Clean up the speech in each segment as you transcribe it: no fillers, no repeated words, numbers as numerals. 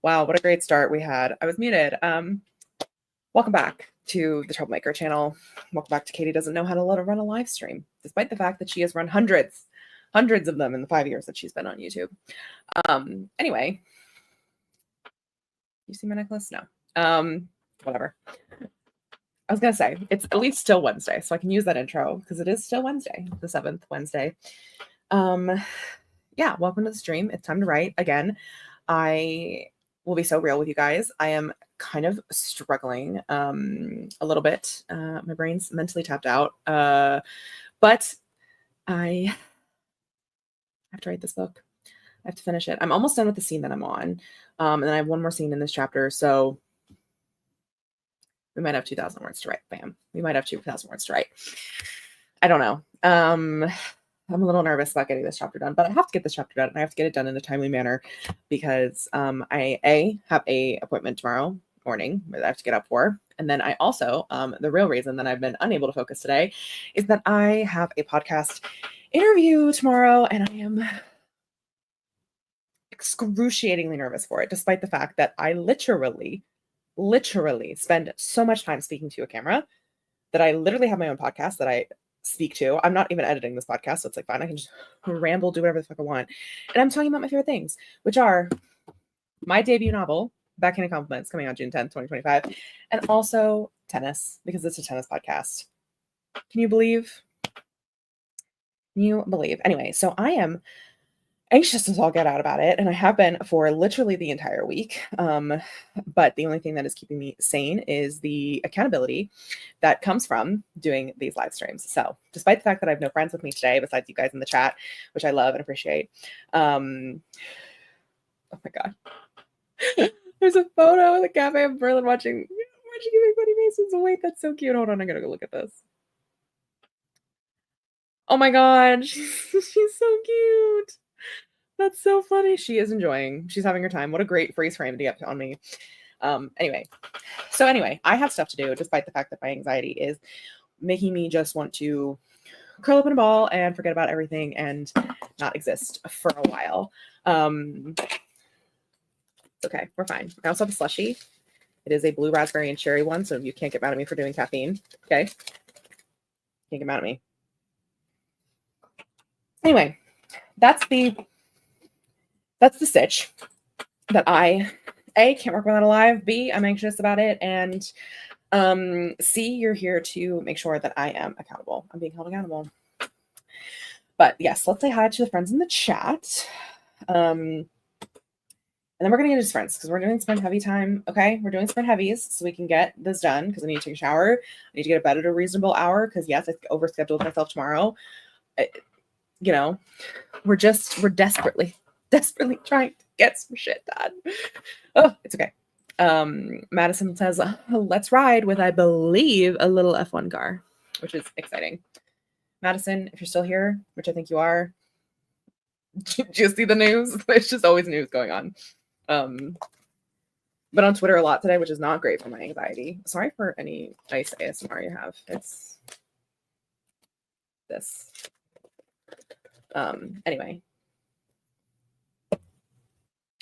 Wow, what a great start we had. I was muted. Welcome back to the Troublemaker channel. Welcome back to Katie Doesn't Know How to Run a Live Stream, despite the fact that she has run hundreds of them in the 5 years that she's been on YouTube. Anyway, you see my necklace? No. Whatever. I was gonna say it's at least still Wednesday, so I can use that intro because it is still Wednesday, the 7th Wednesday. Yeah, welcome to the stream. It's time to write again. I will be so real with you guys. I am kind of struggling a little bit. My brain's mentally tapped out, but I have to write this book. I have to finish it. I'm almost done with the scene that I'm on, and then I have one more scene in this chapter, so we might have 2,000 words to write. Bam. We might have 2,000 words to write. I don't know. I'm a little nervous about getting this chapter done, but I have to get this chapter done, and I have to get it done in a timely manner because I have a appointment tomorrow morning that I have to get up for. And then I also, the real reason that I've been unable to focus today is that I have a podcast interview tomorrow, and I am excruciatingly nervous for it, despite the fact that I literally spend so much time speaking to a camera that I literally have my own podcast that I speak to. I'm not even editing this podcast, so it's like fine. I can just ramble, do whatever the fuck I want. And I'm talking about my favorite things, which are my debut novel, Backhand Compliments, coming out June 10th, 2025, and also tennis, because it's a tennis podcast. Can you believe? Anyway, so I am anxious as all get out about it, and I have been for literally the entire week. But the only thing that is keeping me sane is the accountability that comes from doing these live streams. So despite the fact that I have no friends with me today besides you guys in the chat, which I love and appreciate, oh my god, there's a photo of the cafe in Berlin watching Giving Buddy Masons. Wait, that's so cute. Hold on, I gotta go look at this. Oh my god, she's so cute. That's so funny. She is enjoying. She's having her time. What a great freeze frame to get on me. Anyway, I have stuff to do, despite the fact that my anxiety is making me just want to curl up in a ball and forget about everything and not exist for a while. Okay, we're fine. I also have a slushie. It is a blue raspberry and cherry one, so you can't get mad at me for doing caffeine. Okay? Can't get mad at me. Anyway, that's the sitch that I A, can't work without a live, B, I'm anxious about it, and C, you're here to make sure that I am accountable. I'm being held accountable. But yes, let's say hi to the friends in the chat. And then we're going to get into friends because we're doing sprint heavy time. Okay, we're doing sprint heavies so we can get this done because I need to take a shower. I need to get to bed at a reasonable hour because yes, I overscheduled myself tomorrow. We're desperately trying to get some shit done. Oh, it's okay. Madison says, let's ride with, I believe, a little F1 car, which is exciting. Madison, if you're still here, which I think you are, do you see the news? There's just always news going on. But on Twitter a lot today, which is not great for my anxiety. Sorry for any nice ASMR you have. It's this. Anyway.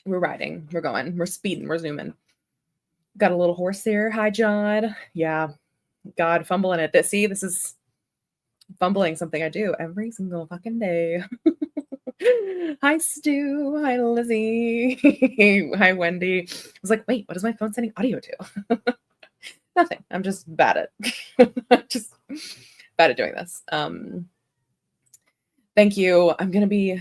We're riding. We're going. We're speeding. We're zooming. Got a little horse there. Hi, John. Yeah. God, fumbling it. This is fumbling something I do every single fucking day. Hi, Stu. Hi, Lizzie. Hi, Wendy. I was like, wait, what is my phone sending audio to? Nothing. I'm just bad at doing this. Thank you. I'm going to be...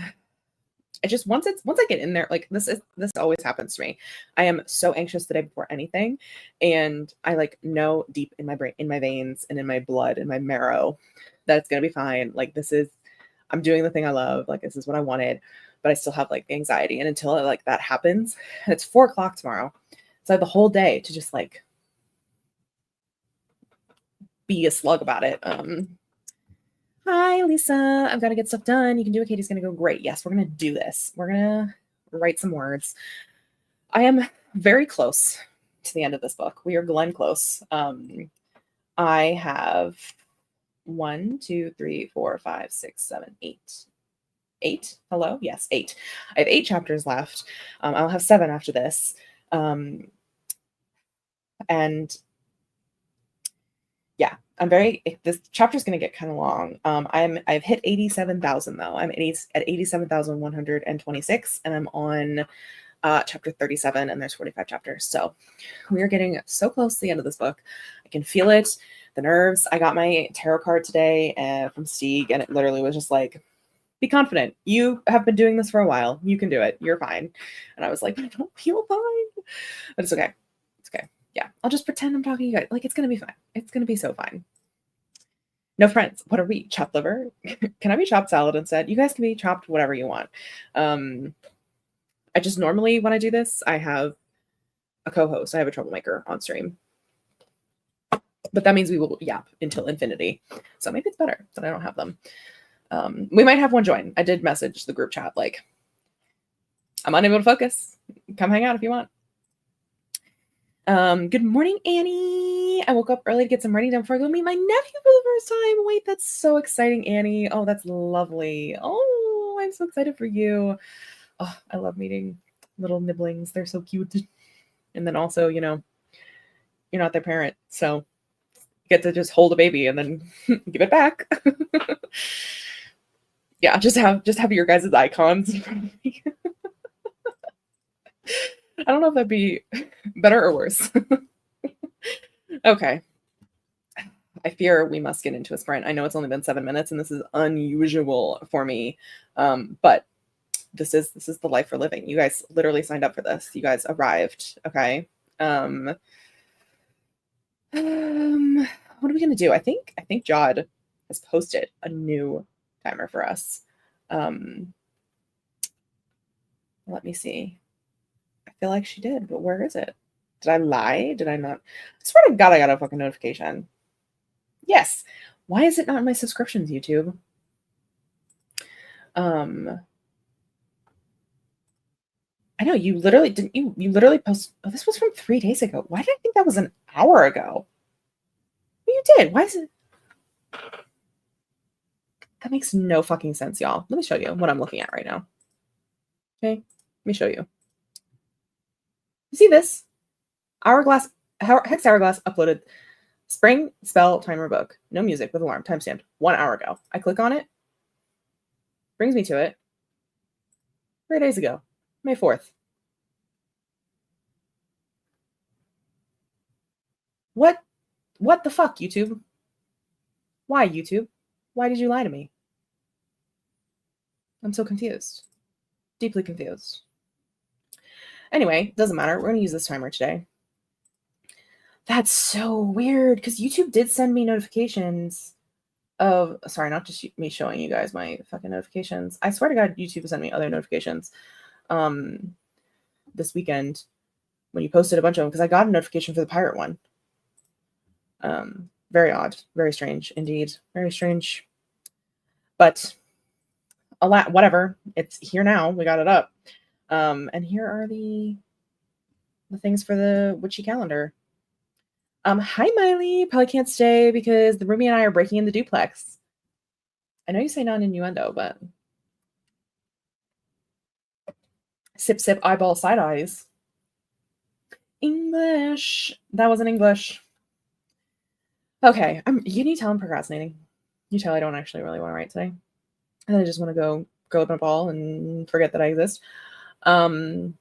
once I get in there, like this always happens to me. I am so anxious the day before anything, and I know deep in my brain, in my veins, and in my blood, in my marrow, that it's gonna be fine. Like I'm doing the thing I love. Like this is what I wanted, but I still have anxiety, and until that happens, and it's 4:00 tomorrow, so I have the whole day to just be a slug about it. Hi, Lisa. I've got to get stuff done. You can do it. Katie's going to go. Great. Yes, we're going to do this. We're going to write some words. I am very close to the end of this book. We are Glenn close. I have 1, 2, 3, 4, 5, 6, 7, 8. 8? Hello? Yes, 8. I have 8 chapters left. I'll have 7 after this. And yeah, this chapter's going to get kind of long. I've hit 87,000 though. I'm at 87,126 and I'm on chapter 37 and there's 45 chapters. So we are getting so close to the end of this book. I can feel it, the nerves. I got my tarot card today from Stieg and it literally was just like, be confident. You have been doing this for a while. You can do it. You're fine. And I was like, I don't feel fine. But it's okay. It's okay. Yeah. I'll just pretend I'm talking to you guys. Like, it's going to be fine. It's going to be so fine. No friends. What are we? Chopped liver? Can I be chopped salad instead? You guys can be chopped whatever you want. I just normally, when I do this, I have a co-host. I have a troublemaker on stream. But that means we will yap until infinity. So maybe it's better that I don't have them. We might have one join. I did message the group chat, like, I'm unable to focus. Come hang out if you want. Good morning, Annie. I woke up early to get some writing done before I go meet my nephew for the first time. Wait, that's so exciting, Annie. Oh, that's lovely. Oh, I'm so excited for you. Oh, I love meeting little nibblings. They're so cute. And then also, you know, you're not their parent, so you get to just hold a baby and then give it back. Yeah, just have your guys' icons in front of me. I don't know if that'd be better or worse. Okay. I fear we must get into a sprint. I know it's only been 7 minutes and this is unusual for me. But this is the life we're living. You guys literally signed up for this. You guys arrived. Okay. What are we gonna do? I think Jod has posted a new timer for us. Let me see. I feel like she did, but where is it? Did I lie? Did I not? I swear to God, I got a fucking notification. Yes. Why is it not in my subscriptions, YouTube? I know you literally didn't. You literally post. Oh, this was from 3 days ago. Why did I think that was an hour ago? Well, you did. Why is it? That makes no fucking sense, y'all. Let me show you what I'm looking at right now. Okay, let me show you. You see this? Hex Hourglass uploaded spring spell timer book. No music with alarm. Timestamped 1 hour ago. I click on it. Brings me to it. 3 days ago. May 4th. What the fuck, YouTube? Why, YouTube? Why did you lie to me? I'm so confused. Deeply confused. Anyway, doesn't matter. We're going to use this timer today. That's so weird because YouTube did send me notifications of, sorry, not just me showing you guys my fucking notifications. I swear to God, YouTube sent me other notifications this weekend when you posted a bunch of them because I got a notification for the pirate one. Very odd, very strange indeed, very strange. But whatever, it's here now. We got it up. And here are the things for the witchy calendar. Hi Miley, probably can't stay because the roomie and I are breaking in the duplex. I know you say non-innuendo, but sip sip eyeball side eyes. English. That wasn't English. Okay, you need to tell I'm procrastinating. You tell I don't actually really want to write today. And I just want to go curl up in a ball and forget that I exist. You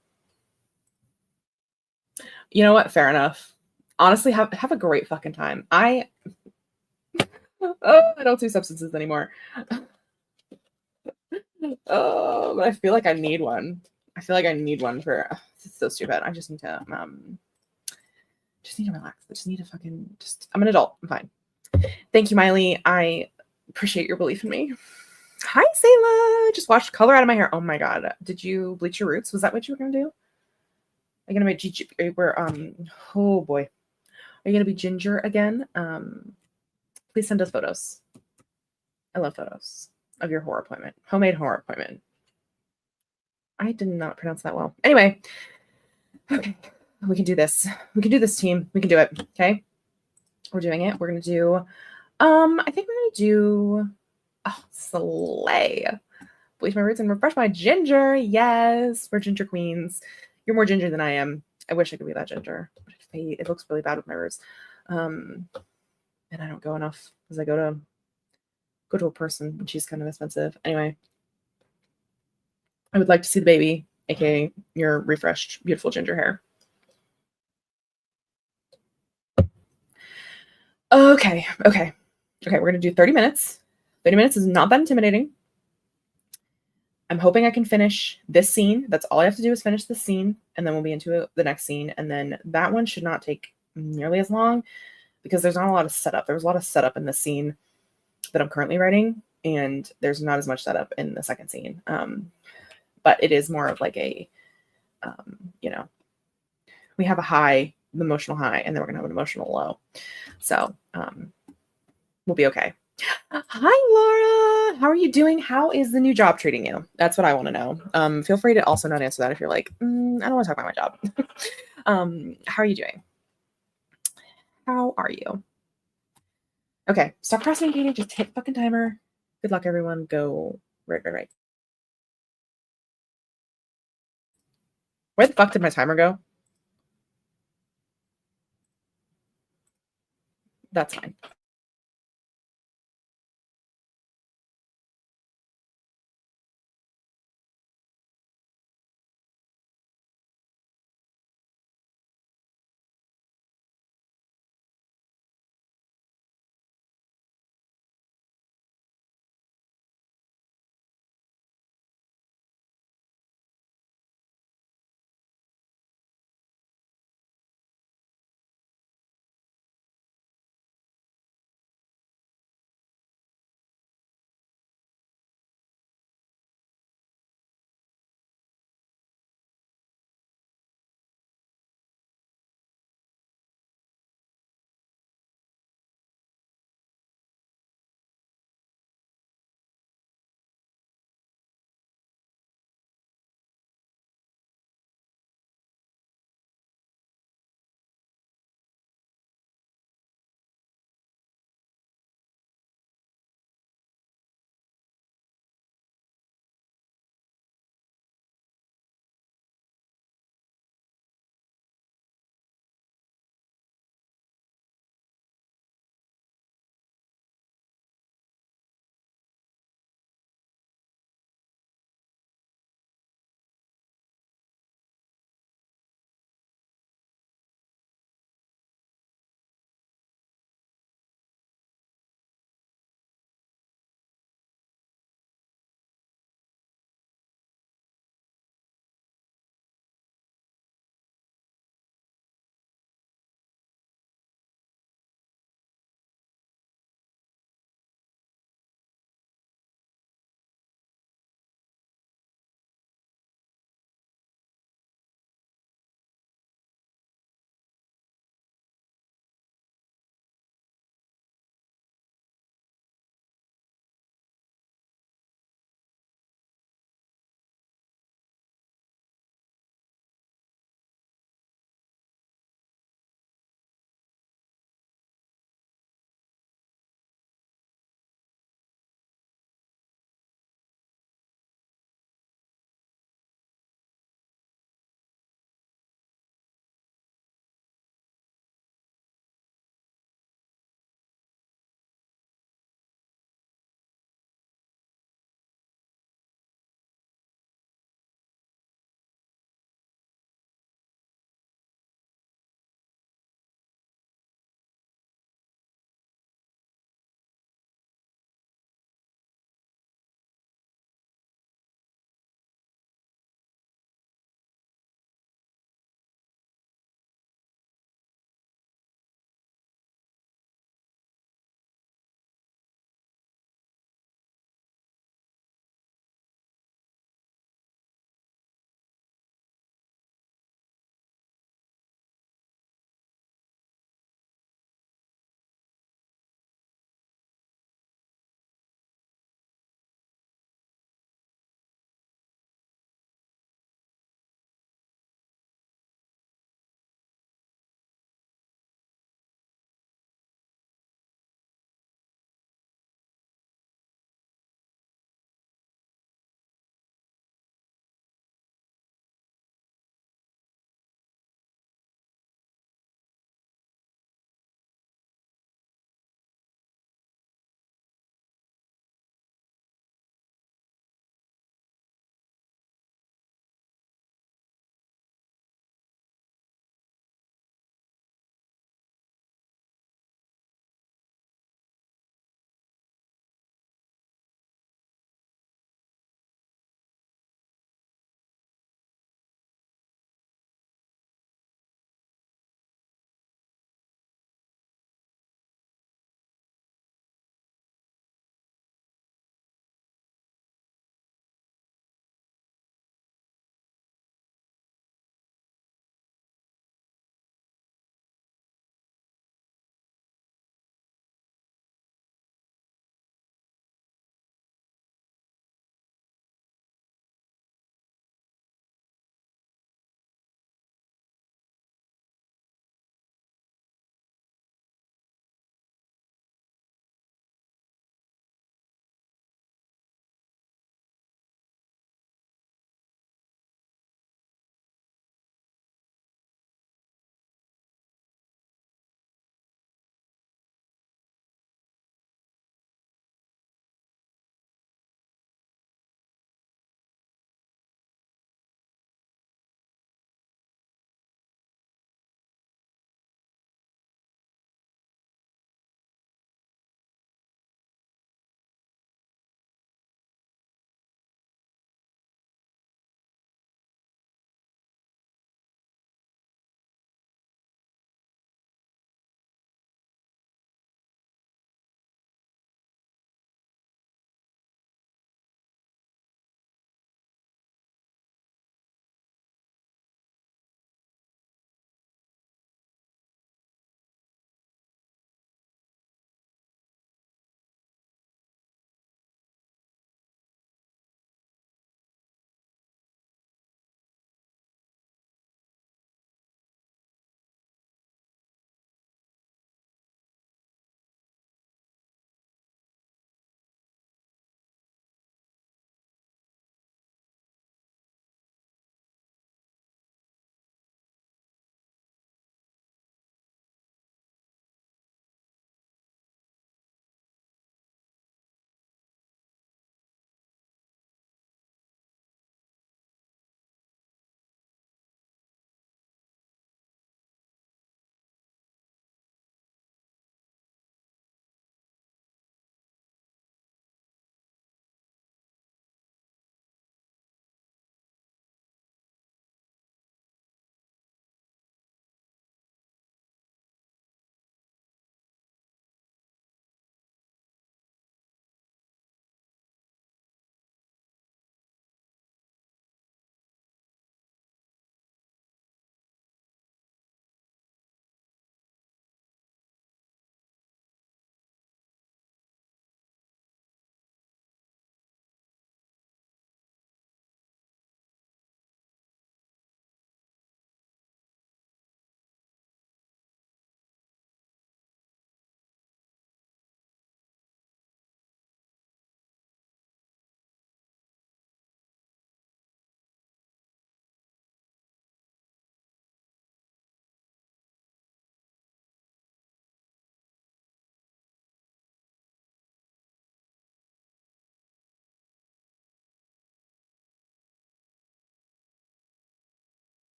know what? Fair enough. Honestly, have a great fucking time. I don't do substances anymore. Oh, but I feel like I need one. I feel like I need one for. It's so stupid. I just need to relax. I just need to fucking I'm an adult. I'm fine. Thank you, Miley. I appreciate your belief in me. Hi, Sayla. Just washed color out of my hair. Oh my God. Did you bleach your roots? Was that what you were gonna do? Are you gonna make oh boy. Are you gonna be ginger again? Please send us photos. I love photos of your horror appointment. Homemade horror appointment. I did not pronounce that well. Anyway. Okay. We can do this. We can do this, team. We can do it. Okay. We're doing it. We're gonna do I think we're gonna do slay. Bleach my roots and refresh my ginger. Yes, we're ginger queens. You're more ginger than I am. I wish I could be that ginger. But it looks really bad with my roots. And I don't go enough because I go to a person and she's kind of expensive. Anyway, I would like to see the baby, aka your refreshed, beautiful ginger hair. Okay. We're gonna do 30 minutes. 30 minutes is not that intimidating. I'm hoping I can finish this scene. That's all I have to do is finish the scene, and then we'll be into the next scene. And then that one should not take nearly as long because there's not a lot of setup. There was a lot of setup in the scene that I'm currently writing, and there's not as much setup in the second scene. But it is more of like a, we have a high, emotional high, and then we're gonna have an emotional low. So we'll be okay. Hi, Laura. How are you doing? How is the new job treating you? That's what I want to know. Feel free to also not answer that if you're like, I don't want to talk about my job. How are you doing? How are you? Okay, stop procrastinating. Just hit the fucking timer. Good luck, everyone. Go. Right. Where the fuck did my timer go? That's fine.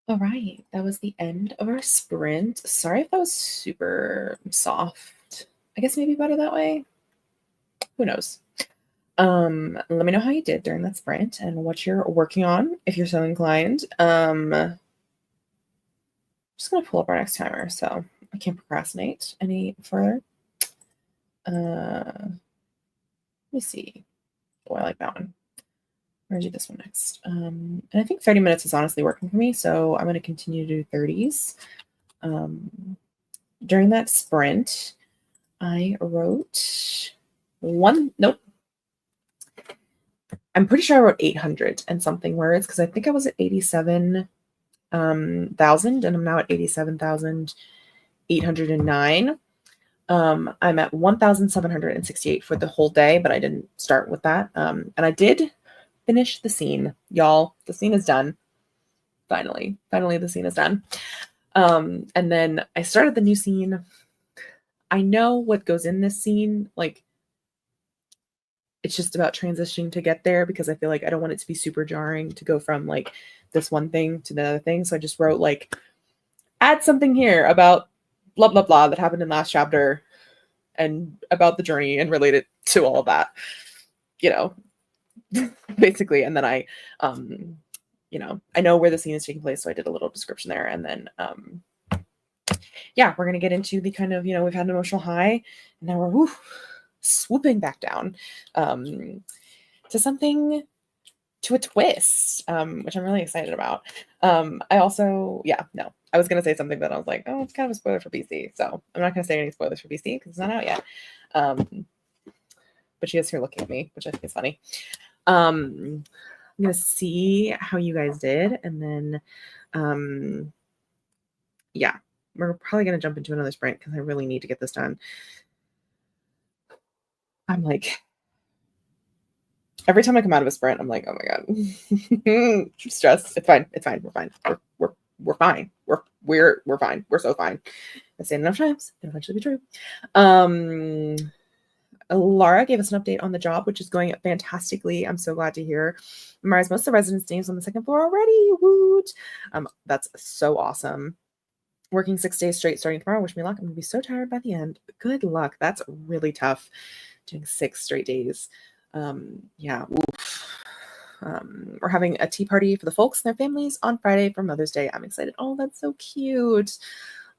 All right, that was the end of our sprint. Sorry if that was super soft. I guess maybe better that way. Who knows? Let me know how you did during that sprint and what you're working on if you're so inclined. Just gonna pull up our next timer so I can't procrastinate any further. Let me see. Oh, I like that one. I'm gonna do this one next. And I think 30 minutes is honestly working for me, so I'm gonna continue to do 30s. During that sprint, I wrote nope. I'm pretty sure I wrote 800 and something words because I think I was at 87,000 and I'm now at 87,809. I'm at 1,768 for the whole day, but I didn't start with that. And I did finish the scene, y'all. The scene is done. Finally, the scene is done. And then I started the new scene. I know what goes in this scene. Like, it's just about transitioning to get there because I feel like I don't want it to be super jarring to go from like this one thing to the other thing. So I just wrote like, add something here about blah, blah, blah that happened in last chapter and about the journey and relate it to all of that, you know, basically. And then I know where the scene is taking place. So I did a little description there. And then, we're going to get into the kind of, we've had an emotional high and now we're swooping back down to something, to a twist, which I'm really excited about. I also, I was going to say something, but I was like, oh, it's kind of a spoiler for BC. So I'm not going to say any spoilers for BC because it's not out yet. But she is here looking at me, which I think is funny. I'm going to see how you guys did. And then, we're probably going to jump into another sprint because I really need to get this done. I'm like, every time I come out of a sprint, I'm like, oh my God, I'm stressed. It's fine. We're fine. We're fine. We're fine. We're so fine. I say it enough times, it'll eventually be true. Laura gave us an update on the job, which is going fantastically. I'm so glad to hear. Memorized most of the residents' names on the second floor already. Woot! That's so awesome. Working 6 days straight starting tomorrow. Wish me luck. I'm gonna be so tired by the end. Good luck. That's really tough. Doing 6 straight days. Oof. We're having a tea party for the folks and their families on Friday for Mother's Day. I'm excited. Oh, that's so cute.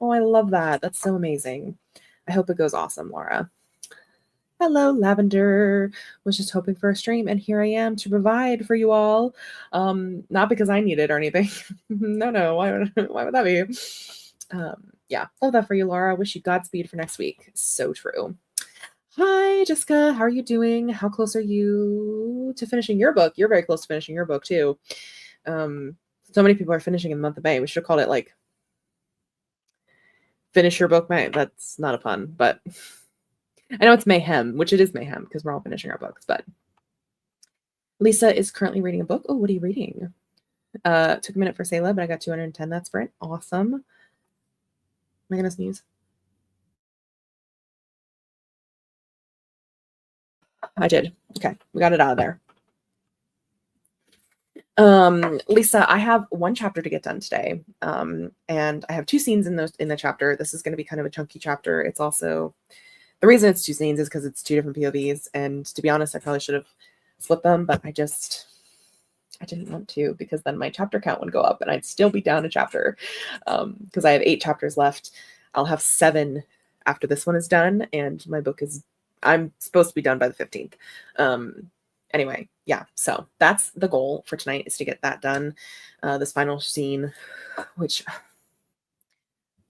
Oh, I love that. That's so amazing. I hope it goes awesome, Laura. Hello, Lavender. Was just hoping for a stream, and here I am to provide for you all. Not because I need it or anything. No. Why would that be? Love that for you, Laura. Wish you Godspeed for next week. So true. Hi, Jessica. How are you doing? How close are you to finishing your book? You're very close to finishing your book too. So many people are finishing in the month of May. We should have called it like Finish Your Book May. That's not a pun, but I know it's mayhem, which it is mayhem because we're all finishing our books. But Lisa is currently reading a book. Oh, what are you reading? Took a minute for Sayla, but I got 210 that sprint. Awesome. Am I gonna sneeze? I did. Okay, we got it out of there. Lisa, I have one chapter to get done today. And I have 2 scenes in the chapter. This is going to be kind of a chunky chapter. It's also, the reason it's 2 scenes is because it's 2 different POVs. And to be honest, I probably should have split them, but I didn't want to because then my chapter count would go up and I'd still be down a chapter. Because I have 8 chapters left. I'll have 7 after this one is done. And my book I'm supposed to be done by the 15th. Anyway, so that's the goal for tonight, is to get that done. This final scene, which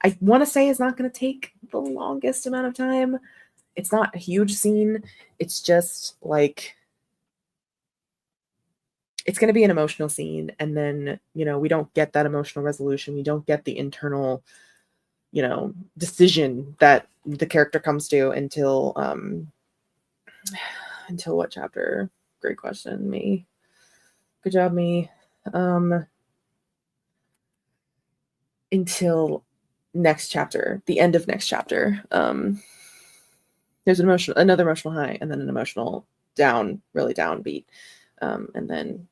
I want to say is not going to take the longest amount of time. It's not a huge scene. It's just like, it's going to be an emotional scene. And then, we don't get that emotional resolution. We don't get the internal, decision that the character comes to until what chapter? Great question. Me. Good job, me. Until next chapter, the end of next chapter. There's another emotional high, and then an emotional down, really downbeat. And then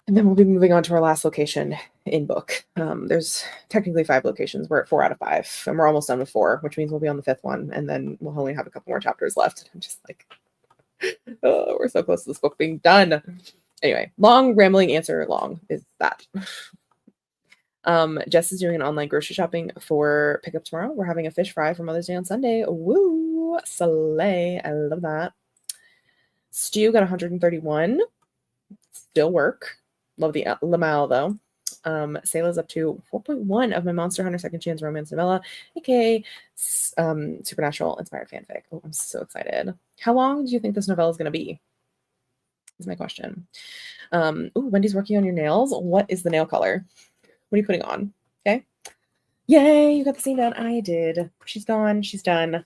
And then we'll be moving on to our last location in book. There's technically 5 locations. We're at 4 out of 5, and we're almost done with 4, which means we'll be on the 5th one, and then we'll only have a couple more chapters left. I'm just like, oh, we're so close to this book being done. Anyway, long rambling answer long is that. Jess is doing an online grocery shopping for pickup tomorrow. We're having a fish fry for Mother's Day on Sunday. Woo! Slay. I love that. Stu got 131. Still work. Love the Lamal though. Sayla's up to 4.1 of my Monster Hunter Second Chance romance novella, aka supernatural inspired fanfic. Oh, I'm so excited. How long do you think this novella is going to be? Is my question. Ooh, Wendy's working on your nails. What is the nail color? What are you putting on? Okay. Yay, you got the scene done. I did. She's gone. She's done.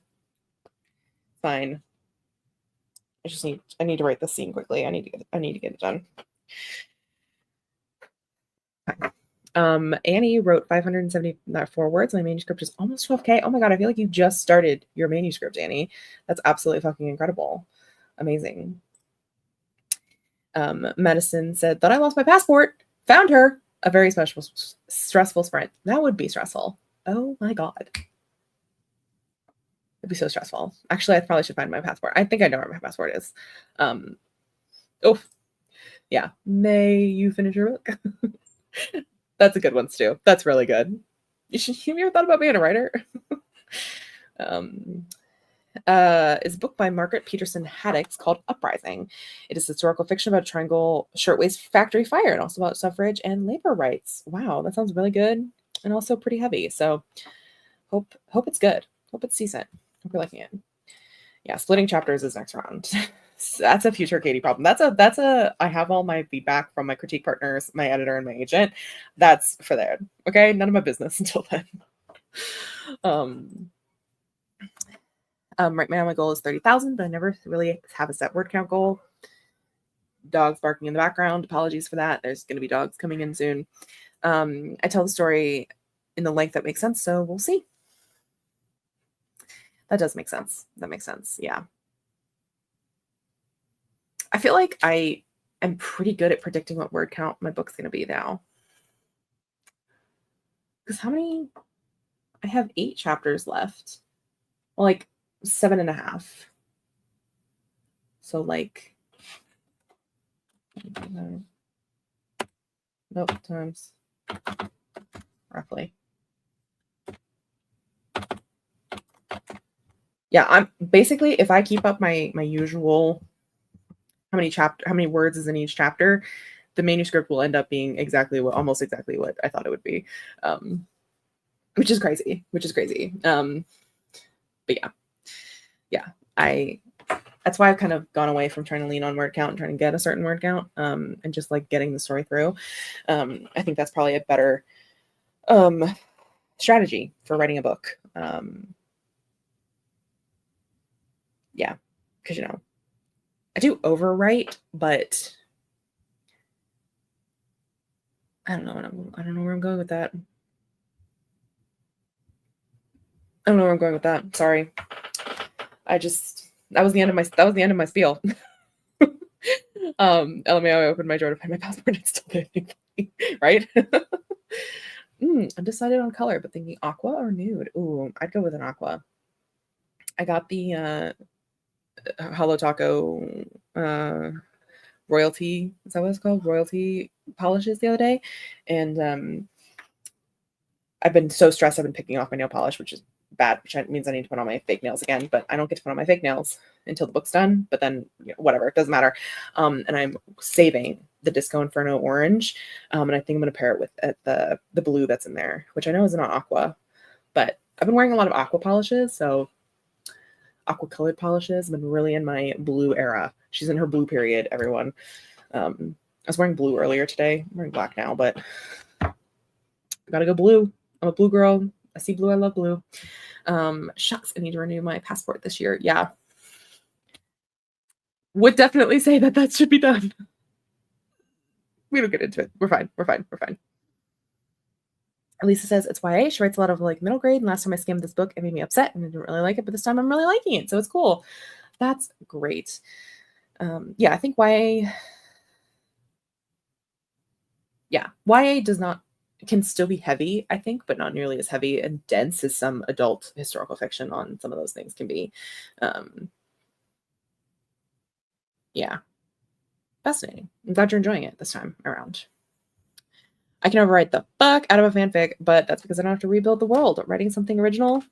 Fine. I need to write this scene quickly. I need to get it done. Annie wrote 574 words. My manuscript is almost 12K. Oh my god, I feel like you just started your manuscript, Annie. That's absolutely fucking incredible. Amazing. Medicine said that I lost my passport. Found her. A very special, stressful sprint. That would be stressful. Oh my god. It'd be so stressful. Actually, I probably should find my passport. I think I know where my passport is. Oh, yeah. May you finish your book? That's a good one, Stu. That's really good. You ever thought about being a writer? It's a book by Margaret Peterson Haddix called Uprising. It is historical fiction about a Triangle Shirtwaist Factory fire and also about suffrage and labor rights. Wow, that sounds really good and also pretty heavy. So hope it's good. Hope it's decent. Hope you're liking it. Yeah, splitting chapters is next round. That's a future Katie problem. That's a I have all my feedback from my critique partners, my editor, and my agent. That's for there. Okay, none of my business until then. Right now my goal is 30,000, but I never really have a set word count goal. Dogs barking in the background. Apologies for that. There's going to be dogs coming in soon. I tell the story in the length that makes sense, so we'll see. That does make sense. That makes sense. Yeah. I feel like I am pretty good at predicting what word count my book's going to be now. Because how many? I have 8 chapters left. Well, like 7.5. So like, nope, times roughly. Yeah, I'm basically, if I keep up my usual how many words is in each chapter, the manuscript will end up being almost exactly what I thought it would be. Which is crazy. But yeah, that's why I've kind of gone away from trying to lean on word count and trying to get a certain word count, and just like getting the story through. I think that's probably a better strategy for writing a book. Yeah, because I do overwrite, but I don't know where I'm going with that. Sorry. That was the end of my spiel. LMAO, I opened my drawer to find my passport. It's still there, right? Undecided on color, but thinking aqua or nude. Ooh, I'd go with an aqua. I got the Holo Taco royalty. Is that what it's called? Royalty polishes the other day, and I've been so stressed. I've been picking off my nail polish, which is bad, which means I need to put on my fake nails again. But I don't get to put on my fake nails until the book's done. But then whatever, it doesn't matter. And I'm saving the Disco Inferno orange, and I think I'm gonna pair it with the blue that's in there, which I know is not aqua, but I've been wearing a lot of aqua polishes, so aqua colored polishes. I've been really in my blue era. She's in her blue period, everyone. I was wearing blue earlier today. I'm wearing black now, but I gotta go blue. I'm a blue girl. I see blue. I love blue. Shucks, I need to renew my passport this year. Yeah. Would definitely say that should be done. We don't get into it. We're fine. Elisa says it's YA. She writes a lot of like middle grade. And last time I skimmed this book, it made me upset and I didn't really like it. But this time I'm really liking it. So it's cool. That's great. Yeah, I think YA. Yeah, YA does not can still be heavy, I think, but not nearly as heavy and dense as some adult historical fiction on some of those things can be. Um, yeah, fascinating. I'm glad you're enjoying it this time around. I can overwrite the fuck out of a fanfic, but that's because I don't have to rebuild the world. Writing something original,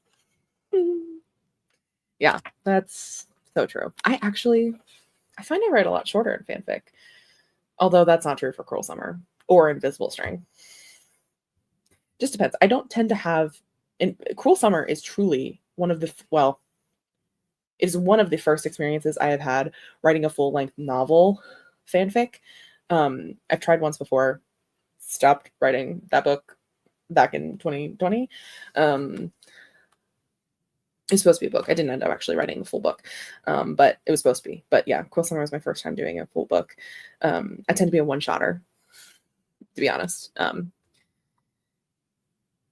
yeah, that's so true. I find I write a lot shorter in fanfic, although that's not true for Cruel Summer or Invisible String. Just depends. I don't tend to have. And Cruel Summer is truly one of the well, it is one of the first experiences I have had writing a full length novel fanfic. I've tried once before, stopped writing that book back in 2020. It's supposed to be a book. I didn't end up actually writing the full book, but it was supposed to be. But yeah, Cruel Summer was my first time doing a full book. I tend to be a one-shotter, to be honest.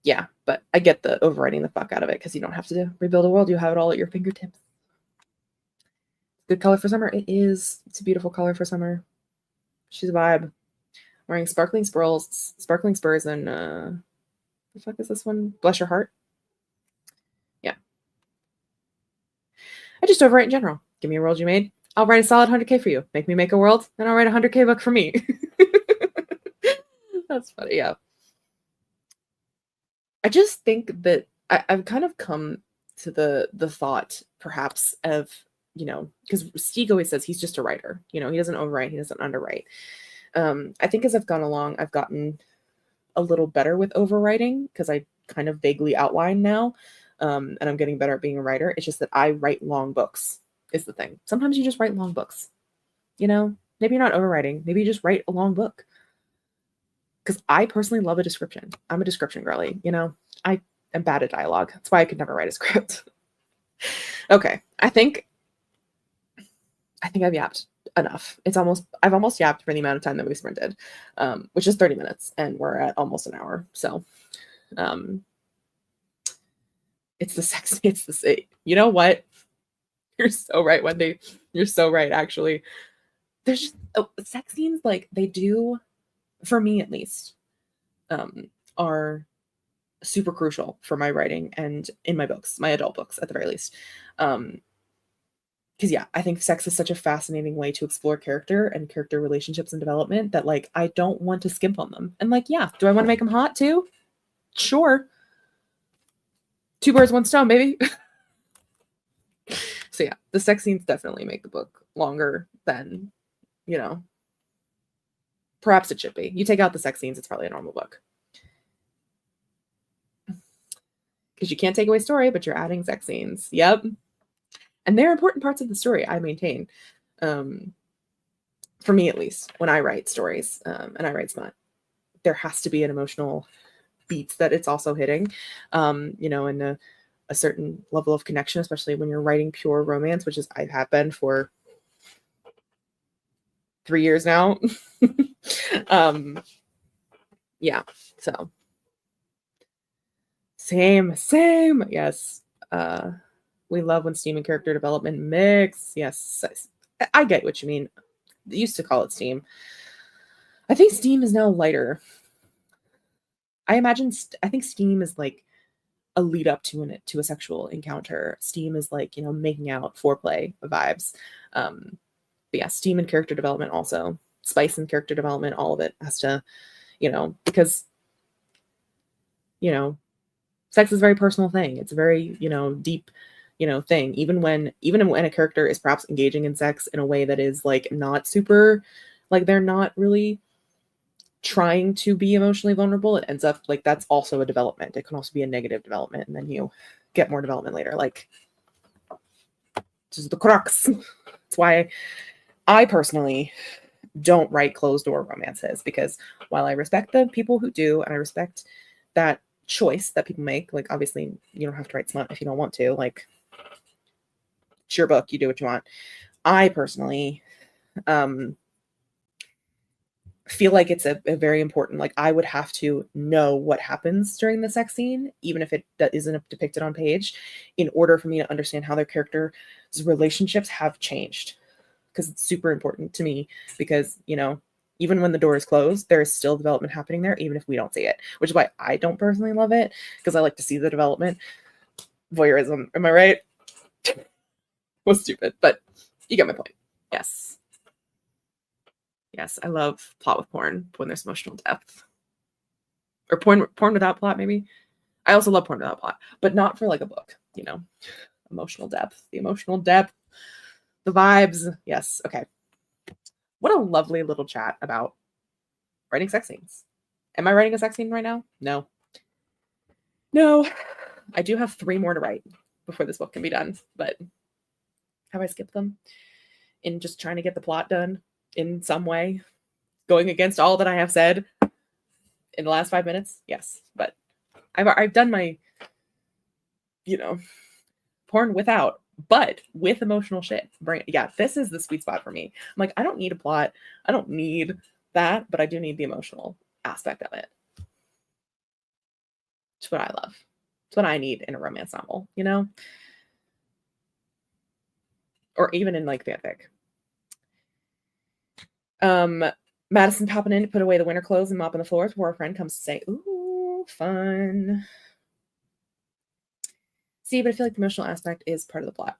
Yeah, but I get the overwriting the fuck out of it because you don't have to rebuild a world. You have it all at your fingertips. Good color for summer. It is. It's a beautiful color for summer. She's a vibe. Wearing sparkling spurs, and the fuck is this one? Bless Your Heart. Yeah. I just overwrite in general. Give me a world you made. I'll write a solid 100K for you. Make me make a world, and I'll write a 100K book for me. That's funny. Yeah. I just think that I've kind of come to the thought, perhaps, of because Stieg always says he's just a writer. He doesn't overwrite, he doesn't underwrite. I think as I've gone along, I've gotten a little better with overwriting because I kind of vaguely outline now, and I'm getting better at being a writer. It's just that I write long books is the thing. Sometimes you just write long books. Maybe you're not overwriting. Maybe you just write a long book. Because I personally love a description. I'm a description girly. I am bad at dialogue. That's why I could never write a script. Okay, I think I've yapped enough. I've almost yapped for the amount of time that we sprinted, which is 30 minutes, and we're at almost an hour. So, it's the sex. It's the. You know what? You're so right, Wendy. You're so right. Actually, there's just sex scenes like they do, for me at least, are super crucial for my writing and in my books, my adult books at the very least. Because yeah, I think sex is such a fascinating way to explore character and character relationships and development that I don't want to skimp on them. And yeah, do I want to make them hot too? Sure. Two birds, one stone, baby. So yeah, the sex scenes definitely make the book longer than, perhaps it should be. You take out the sex scenes, it's probably a normal book. Because you can't take away story, but you're adding sex scenes. Yep. And they're important parts of the story, I maintain. For me, at least, when I write stories and I write smut, there has to be an emotional beat that it's also hitting, and a certain level of connection, especially when you're writing pure romance, which is I have been for 3 years now. Yeah, so same. Yes. We love when steam and character development mix. Yes, I get what you mean. They used to call it steam. I think steam is now lighter. I think steam is like a lead up to a sexual encounter. Steam is making out, foreplay vibes. But yeah, steam and character development also. Spice and character development, all of it has to, because sex is a very personal thing. It's a very, deep, thing. Even when a character is perhaps engaging in sex in a way that is not super, they're not really trying to be emotionally vulnerable, it ends up that's also a development. It can also be a negative development, and then you get more development later. This is the crux. That's why I personally don't write closed door romances, because while I respect the people who do, and I respect that choice that people make, obviously you don't have to write smut if you don't want to, it's your book, you do what you want. I personally feel like it's a very important, I would have to know what happens during the sex scene, even if that isn't depicted on page, in order for me to understand how their character's relationships have changed, because it's super important to me, because Even when the door is closed, there is still development happening there, even if we don't see it, which is why I don't personally love it, because I like to see the development. Voyeurism, am I right? Was stupid, but you get my point. Yes. Yes, I love plot with porn when there's emotional depth. Or porn without plot, maybe. I also love porn without plot, but not for like a book, you know. Emotional depth, the emotional depth, the vibes. Yes. Okay. What a lovely little chat about writing sex scenes. Am I writing a sex scene right now? No. No. I do have 3 more to write before this book can be done, but have I skipped them in just trying to get the plot done in some way, going against all that I have said in the last 5 minutes? Yes, but I've done my, you know, porn without, but with emotional shit. Yeah, this is the sweet spot for me. I'm like, I don't need a plot. I don't need that, but I do need the emotional aspect of it. It's what I love. It's what I need in a romance novel, you know? Or even in like fanfic. Madison popping in to put away the winter clothes and mopping the floors before a friend comes to say, ooh, fun. See, but I feel like the emotional aspect is part of the plot.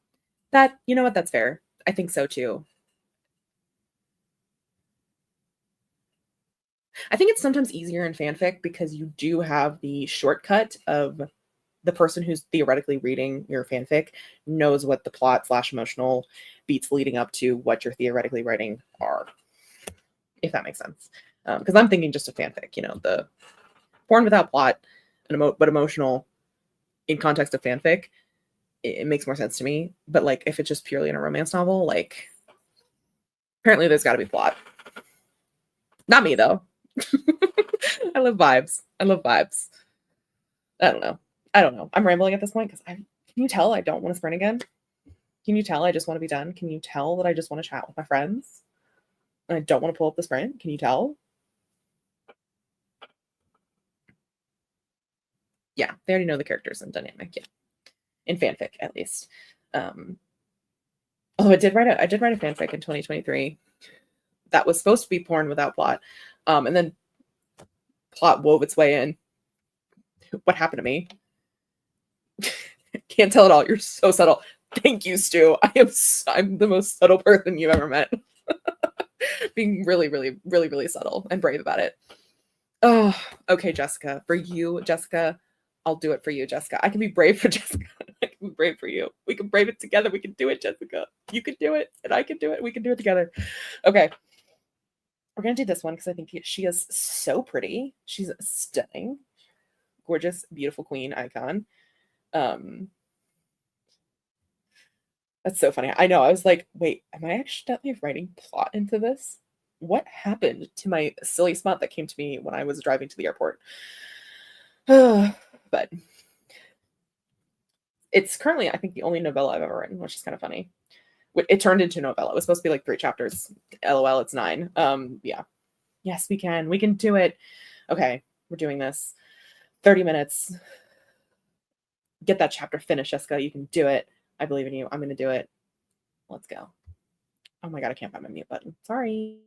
That, you know what, that's fair. I think so too. I think it's sometimes easier in fanfic because you do have the shortcut of the person who's theoretically reading your fanfic knows what the plot slash emotional beats leading up to what you're theoretically writing are, if that makes sense. Because I'm thinking just a fanfic, you know, the porn without plot and but emotional in context of fanfic, it makes more sense to me. But like if it's just purely in a romance novel, like apparently there's got to be plot. Not me though. I love vibes. I love vibes. I don't know. I don't know. I'm rambling at this point because can you tell I don't want to sprint again? Can you tell I just want to be done? Can you tell that I just want to chat with my friends? And I don't want to pull up the sprint? Can you tell? Yeah, they already know the characters and dynamic. Yeah. In fanfic, at least. Although I did write a fanfic in 2023 that was supposed to be porn without plot. And then plot wove its way in. What happened to me? Can't tell it all. You're so subtle. Thank you, Stu. I'm the most subtle person you've ever met. Being really, really, really, really subtle and brave about it. Oh, okay, Jessica. For you, Jessica, I'll do it for you, Jessica. I can be brave for Jessica. I can be brave for you. We can brave it together. We can do it, Jessica. You can do it, and I can do it. We can do it together. Okay. We're gonna do this one because I think she is so pretty. She's stunning, gorgeous, beautiful queen icon. Um, that's so funny. I know. I was like, wait, am I accidentally writing plot into this? What happened to my silly spot that came to me when I was driving to the airport? But it's currently, I think, the only novella I've ever written, which is kind of funny. It turned into a novella. It was supposed to be like 3 chapters. LOL, it's 9. Yeah. Yes, we can. We can do it. Okay, we're doing this. 30 minutes. Get that chapter finished, Jessica. You can do it. I believe in you. I'm gonna do it. Let's go. Oh my god, I can't find my mute button. Sorry.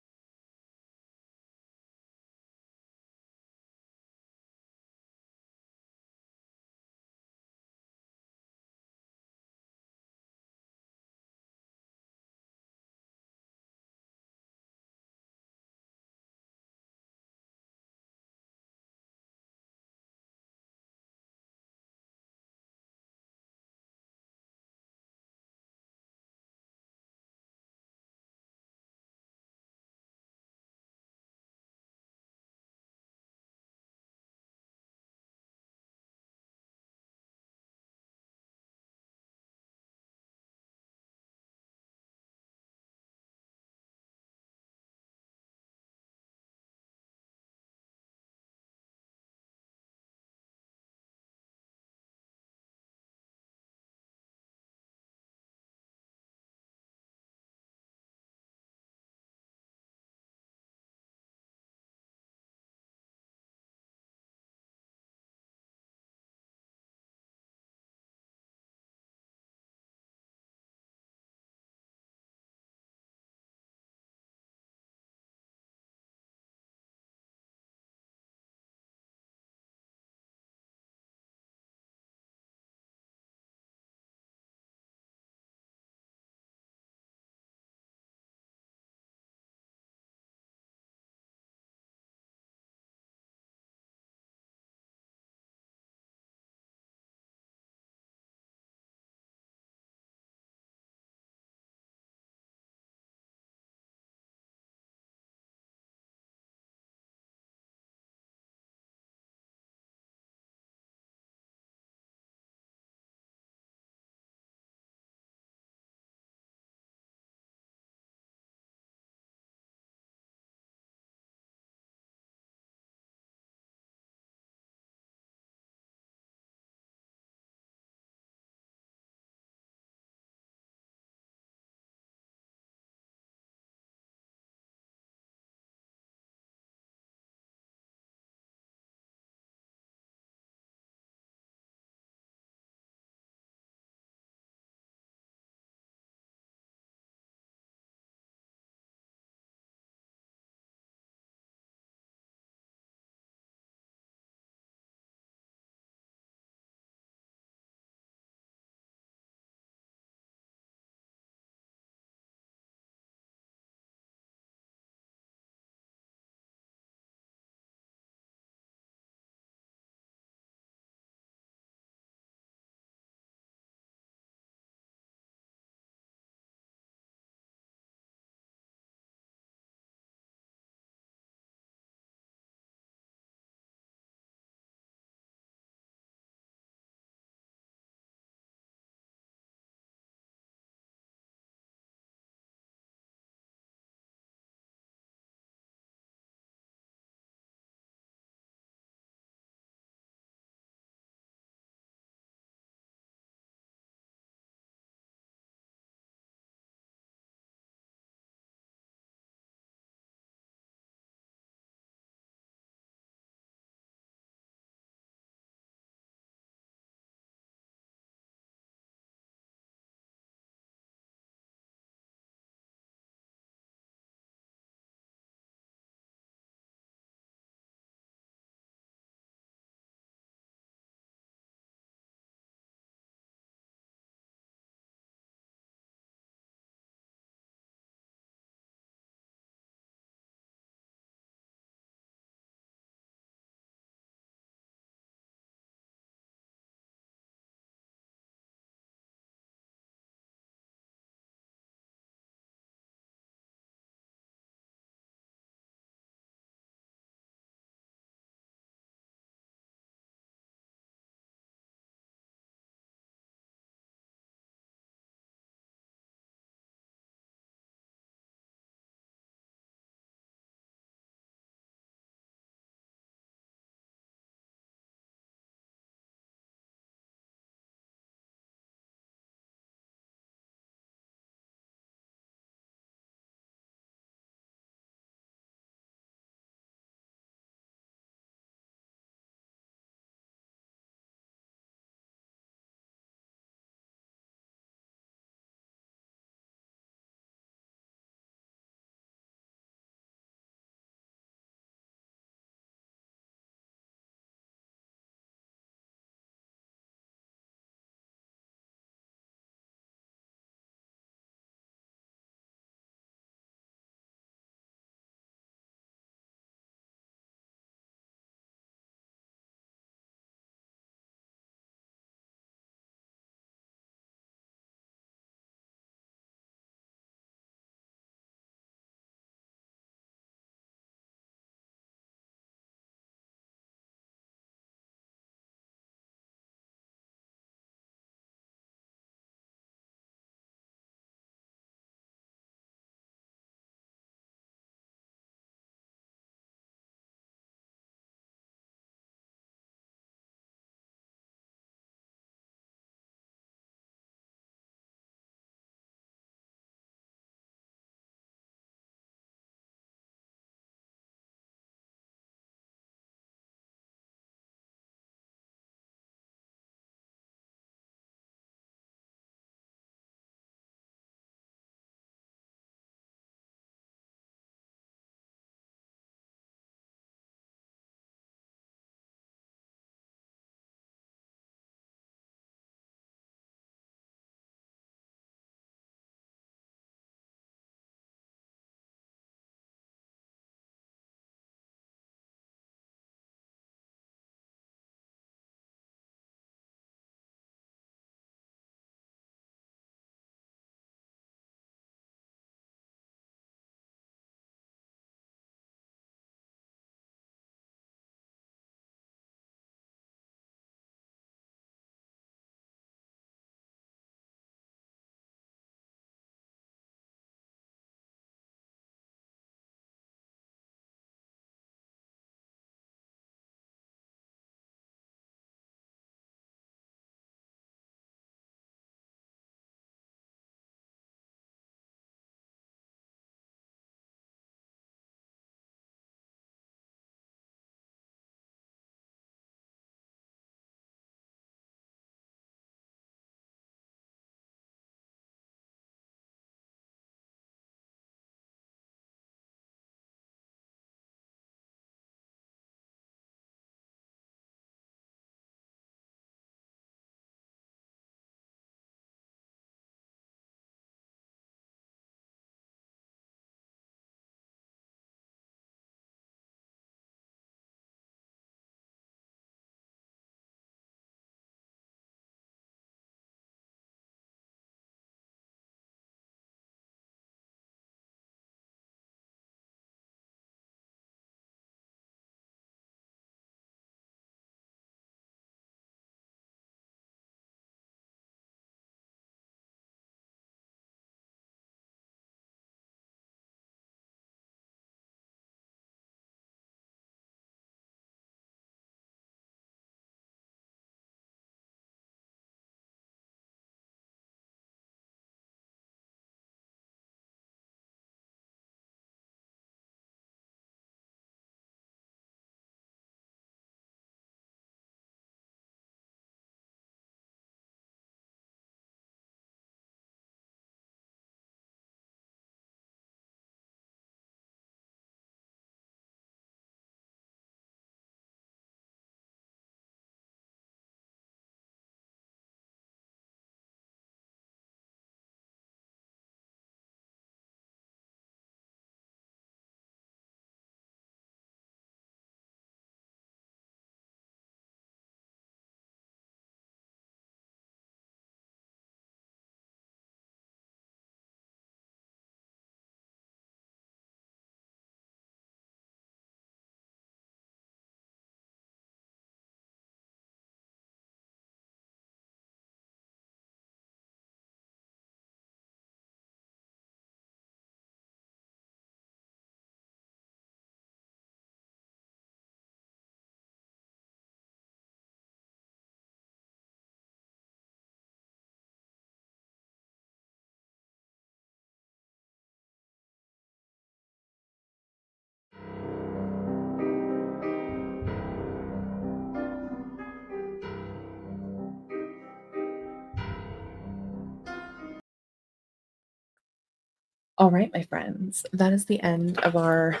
All right, my friends, that is the end of our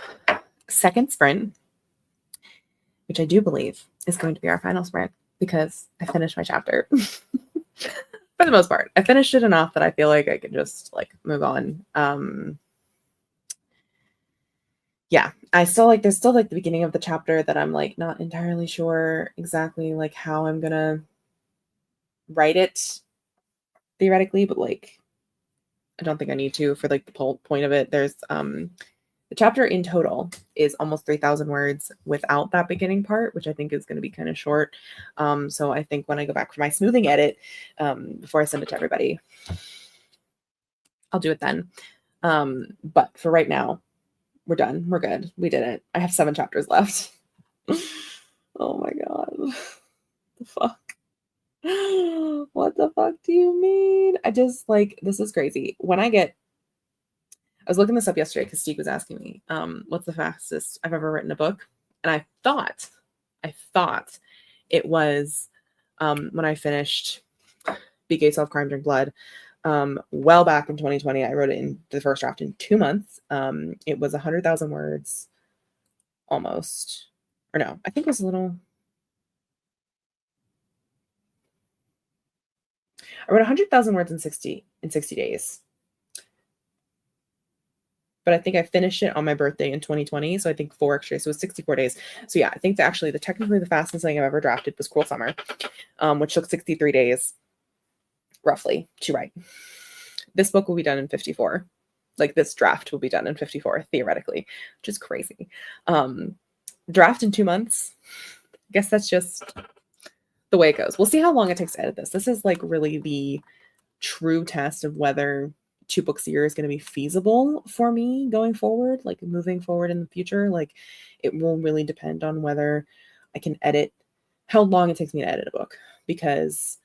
second sprint, which I do believe is going to be our final sprint because I finished my chapter. For the most part, I finished it enough that I feel like I can just like move on. Yeah, I still like, there's still like the beginning of the chapter that I'm like not entirely sure exactly like how I'm gonna write it theoretically, but like I don't think I need to for like the whole point of it. There's the chapter in total is almost 3,000 words without that beginning part, which I think is going to be kind of short. So I think when I go back for my smoothing edit, before I send it to everybody, I'll do it then. But for right now, we're done. We're good. We did it. I have 7 chapters left. Oh my God. The fuck? What the fuck do you mean? I just like, this is crazy. I was looking this up yesterday because Steve was asking me, what's the fastest I've ever written a book? And I thought it was when I finished Be Gay, Self, Crime, Drink Blood. Well back in 2020, I wrote it in the first draft in 2 months. It was 100,000 words almost. Or no, I think it was a little. I wrote 100,000 words in 60 days. But I think I finished it on my birthday in 2020. So I think 4 extra. So it was 64 days. So yeah, I think that actually technically the fastest thing I've ever drafted was Cruel Summer, which took 63 days roughly to write. This book will be done in 54. Like this draft will be done in 54 theoretically, which is crazy. Draft in 2 months. I guess that's just the way it goes. We'll see how long it takes to edit this. This is like really the true test of whether 2 books a year is going to be feasible for me going forward, like moving forward in the future. Like it will really depend on whether I can edit, how long it takes me to edit a book, because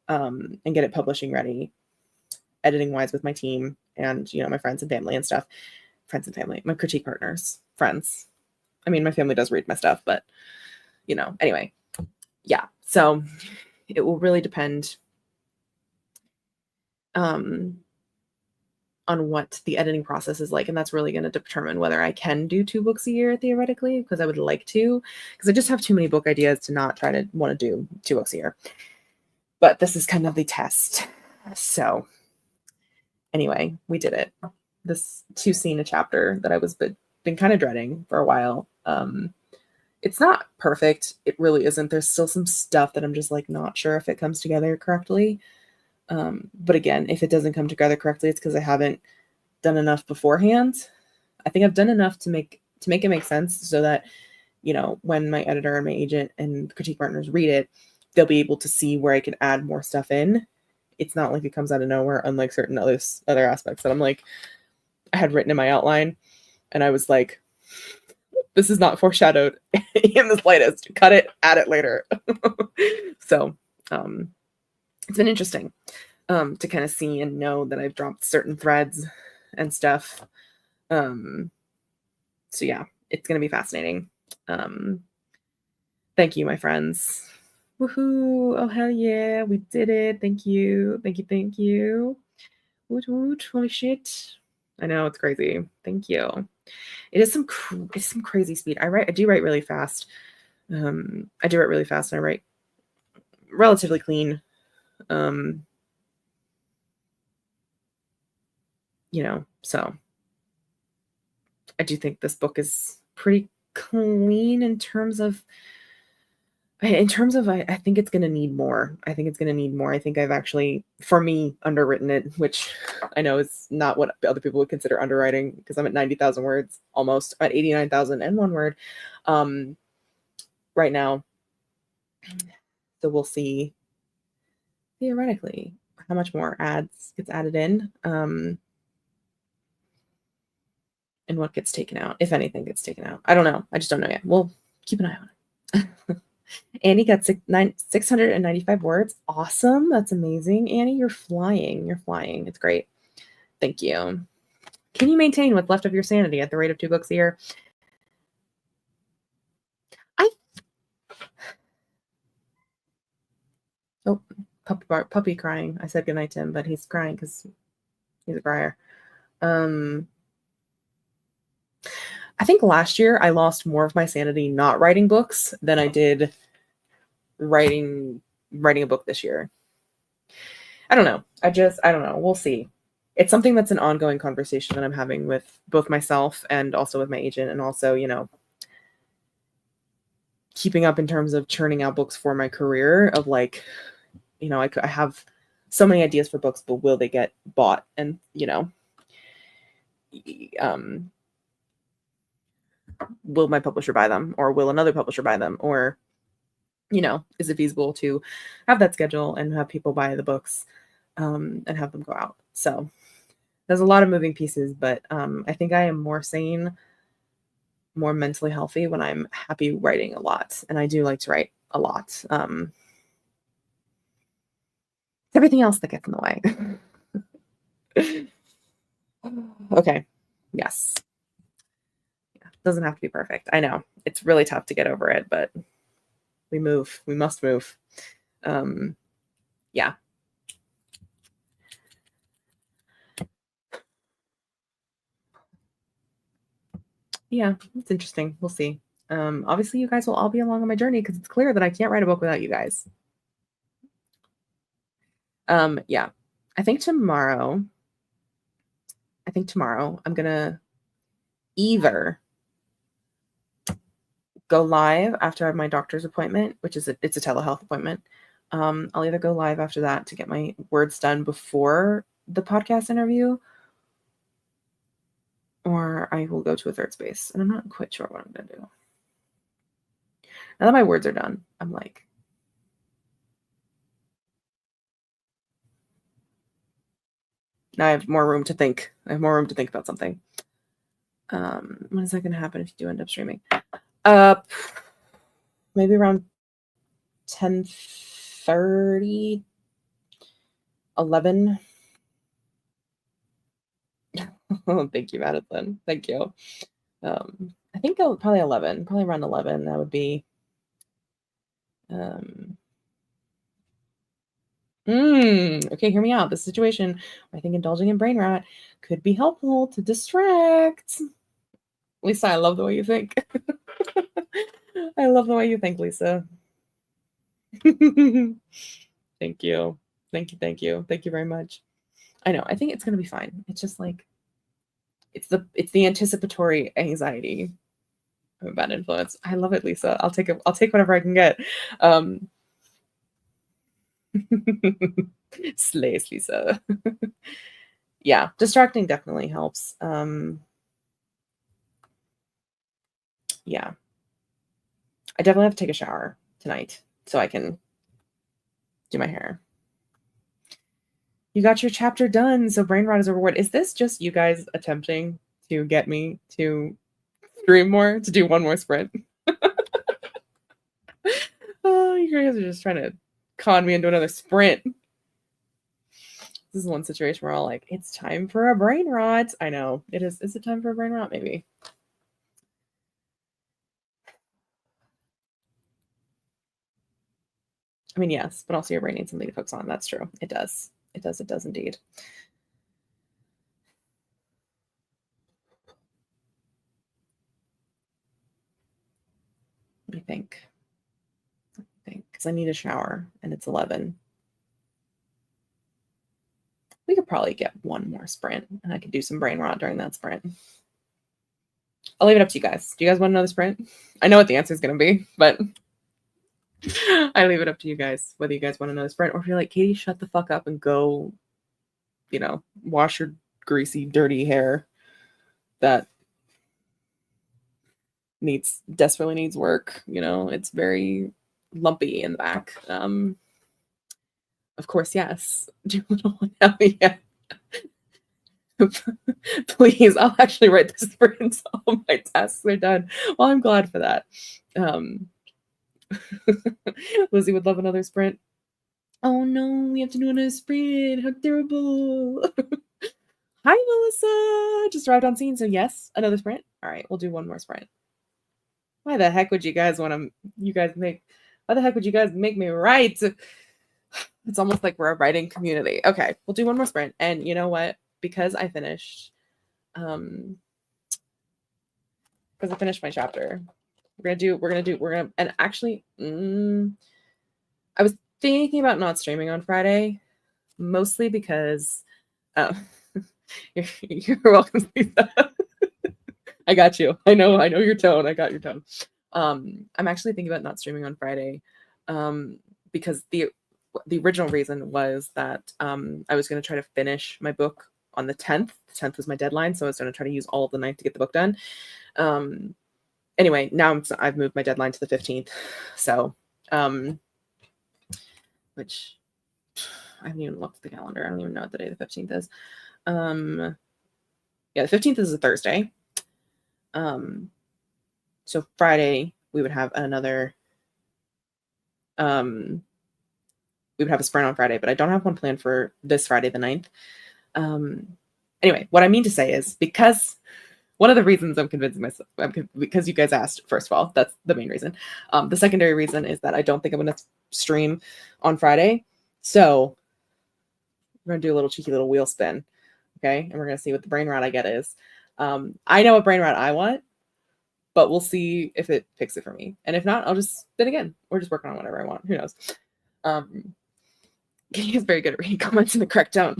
and get it publishing ready, editing wise with my team and my friends and family and stuff. Friends and family, my critique partners, friends. I mean, my family does read my stuff, but anyway, yeah. So it will really depend on what the editing process is like, and that's really going to determine whether I can do 2 books a year theoretically, because I would like to, because I just have too many book ideas to not try to want to do 2 books a year. But this is kind of the test. So anyway, we did it. This 2 scene a chapter that I was been kind of dreading for a while. It's not perfect. It really isn't. There's still some stuff that I'm just like not sure if it comes together correctly. But again, if it doesn't come together correctly, it's because I haven't done enough beforehand. I think I've done enough to make it make sense so that when my editor and my agent and critique partners read it, they'll be able to see where I can add more stuff in. It's not like it comes out of nowhere, unlike certain other aspects that I'm like, I had written in my outline and I was like, this is not foreshadowed in the slightest. Cut it, add it later. So it's been interesting to kind of see and know that I've dropped certain threads and stuff. So yeah, it's going to be fascinating. Thank you, my friends. Woohoo. Oh, hell yeah. We did it. Thank you. Thank you. Thank you. Woot woot. Holy shit. I know, it's crazy. Thank you. It's some crazy speed. I do write really fast. I do write really fast and I write relatively clean. So I do think this book is pretty clean in terms of I think it's going to need more. I think I've actually, for me, underwritten it, which I know is not what other people would consider underwriting, because I'm at 90,000 words, almost at 89,001 word right now. So we'll see theoretically how much more gets added in, and what gets taken out, if anything gets taken out. I don't know. I just don't know yet. We'll keep an eye on it. Annie got 695 words. Awesome. That's amazing. Annie, you're flying. It's great. Thank you. Can you maintain what's left of your sanity at the rate of 2 books a year? Puppy crying. I said goodnight to him, but he's crying because he's a crier. I think last year I lost more of my sanity not writing books than I did writing a book this year. I don't know. I don't know. We'll see. It's something that's an ongoing conversation that I'm having with both myself and also with my agent, and also, keeping up in terms of churning out books for my career of like, I have so many ideas for books, but will they get bought? And, will my publisher buy them, or will another publisher buy them? Or, is it feasible to have that schedule and have people buy the books and have them go out? So there's a lot of moving pieces, but I think I am more sane, more mentally healthy when I'm happy writing a lot. And I do like to write a lot. Everything else that gets in the way. Okay. Yes. Yeah. Doesn't have to be perfect. I know it's really tough to get over it, but we must move. Yeah. Yeah, it's interesting. We'll see. Obviously you guys will all be along on my journey because it's clear that I can't write a book without you guys. Yeah. I think tomorrow I'm gonna either go live after I have my doctor's appointment, which is it's a telehealth appointment. I'll either go live after that to get my words done before the podcast interview, or I will go to a third space, and I'm not quite sure what I'm gonna do. Now that my words are done, I'm like, now I have more room to think. I have more room to think about something. When is that gonna happen if you do end up streaming? Maybe around 10:30, 11. Oh, thank you, Madison. Thank you. I think probably 11, probably around 11. That would be. Okay, hear me out. This situation, I think indulging in brain rot could be helpful to distract. Lisa, I love the way you think. I love the way you think, Lisa. Thank you. Thank you. Thank you. Thank you very much. I know. I think it's gonna be fine. It's just like it's the anticipatory anxiety of a bad influence. I love it, Lisa. I'll take it. I'll take whatever I can get. Slays, Lisa. Yeah, distracting definitely helps. Yeah. I definitely have to take a shower tonight so I can do my hair. You got your chapter done, so brain rot is a reward. Is this just you guys attempting to get me to stream more, to do one more sprint? Oh, you guys are just trying to con me into another sprint. This is one situation where I'll like, it's time for a brain rot. I know. It is. Is it time for a brain rot? Maybe. I mean, yes, but also your brain needs something to focus on. That's true. It does. It does. It does indeed. Let me think. Because I need a shower and it's 11. We could probably get one more sprint and I could do some brain rot during that sprint. I'll leave it up to you guys. Do you guys want another sprint? I know what the answer is going to be, but I leave it up to you guys, whether you guys want another sprint or if you're like, Katie, shut the fuck up and go, wash your greasy, dirty hair that desperately needs work. It's very lumpy in the back. Of course, yes. Do you want to hell yeah. Please, I'll actually write the sprints. All my tasks are done. Well, I'm glad for that. Lizzie would love another sprint. Oh no, we have to do another sprint. How terrible. Hi, Melissa. Just arrived on scene. So yes, another sprint. All right, we'll do one more sprint. Why the heck would you guys make me write? It's almost like we're a writing community. Okay, we'll do one more sprint. And you know what? Because I finished because I finished my chapter. And actually, I was thinking about not streaming on Friday, mostly because, uh, you're welcome, Lisa. I got you. I know your tone. I got your tone. I'm actually thinking about not streaming on Friday, because the original reason was that I was going to try to finish my book on the 10th. The 10th was my deadline, so I was going to try to use all of the night to get the book done. Anyway, now I've moved my deadline to the 15th. So, which I haven't even looked at the calendar. I don't even know what the day the 15th is. Yeah, the 15th is a Thursday. So Friday we would have another. We would have a sprint on Friday, but I don't have one planned for this Friday, the 9th. Anyway, what I mean to say is, because one of the reasons I'm convincing myself, because you guys asked, first of all, that's the main reason. The secondary reason is that I don't think I'm going to stream on Friday. So we're going to do a little cheeky little wheel spin. Okay. And we're going to see what the brain rot I get is. I know what brain rot I want, but we'll see if it picks it for me. And if not, I'll just spin again. Or just working on whatever I want. Who knows? He's very good at reading comments in the correct tone.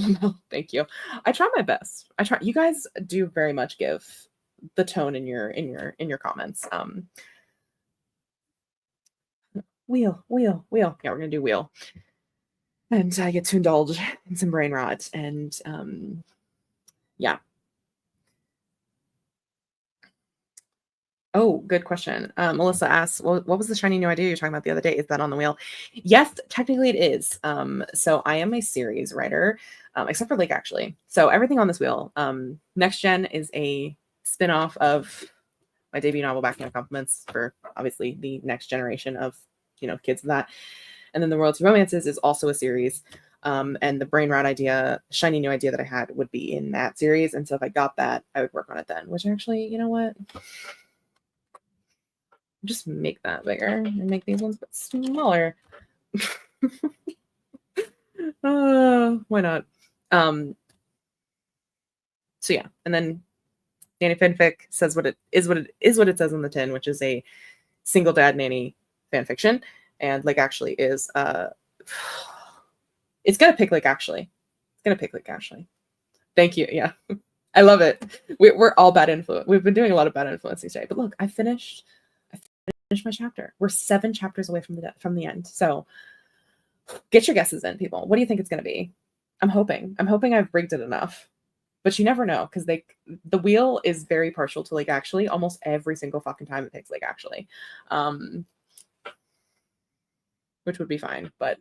Thank you. I try my best. You guys do very much give the tone in your comments. Wheel. Yeah, we're gonna do wheel. And I get to indulge in some brain rot. And yeah. Oh, good question. Melissa asks, well, what was the shiny new idea you're talking about the other day? Is that on the wheel? Yes, technically it is. So I am a series writer, except for Lake, actually. So everything on this wheel. Next Gen is a spin-off of my debut novel, Backing Up Compliments, for obviously the next generation of, kids of that. And then the Royalty Romances is also a series. And the brain rot idea, shiny new idea that I had, would be in that series. And so if I got that, I would work on it then, which actually, you know what? Just make that bigger and make these ones smaller. Why not? So yeah, and then Nanny Fanfic says what it says on the tin, which is a single dad nanny fan fiction. And Like Actually is it's gonna pick Like Actually. It's gonna pick Like Actually. Thank you. Yeah. I love it. We're all bad influence. We've been doing a lot of bad influence today. But look, I finished my chapter. We're 7 chapters away from the end. So get your guesses in, people. What do you think it's going to be? I'm hoping I've rigged it enough, but you never know, because the wheel is very partial to Like Actually almost every single fucking time it picks Like Actually, which would be fine. But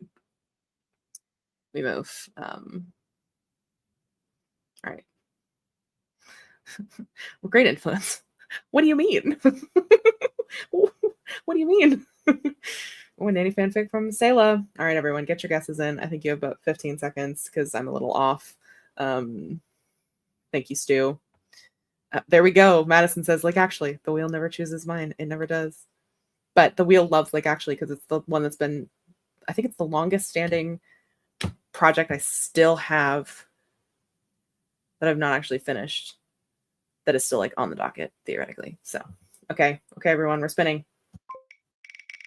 we move. All right. Well, great influence. What do you mean? What do you mean? Oh, Nanny fanfic from Sayla. All right, everyone, get your guesses in. I think you have about 15 seconds because I'm a little off. Thank you, Stu. There we go. Madison says, Like Actually. The wheel never chooses mine. It never does. But the wheel loves Like Actually because it's the one that's been, I think it's the longest standing project I still have that I've not actually finished, that is still like on the docket, theoretically. So, okay, everyone, we're spinning.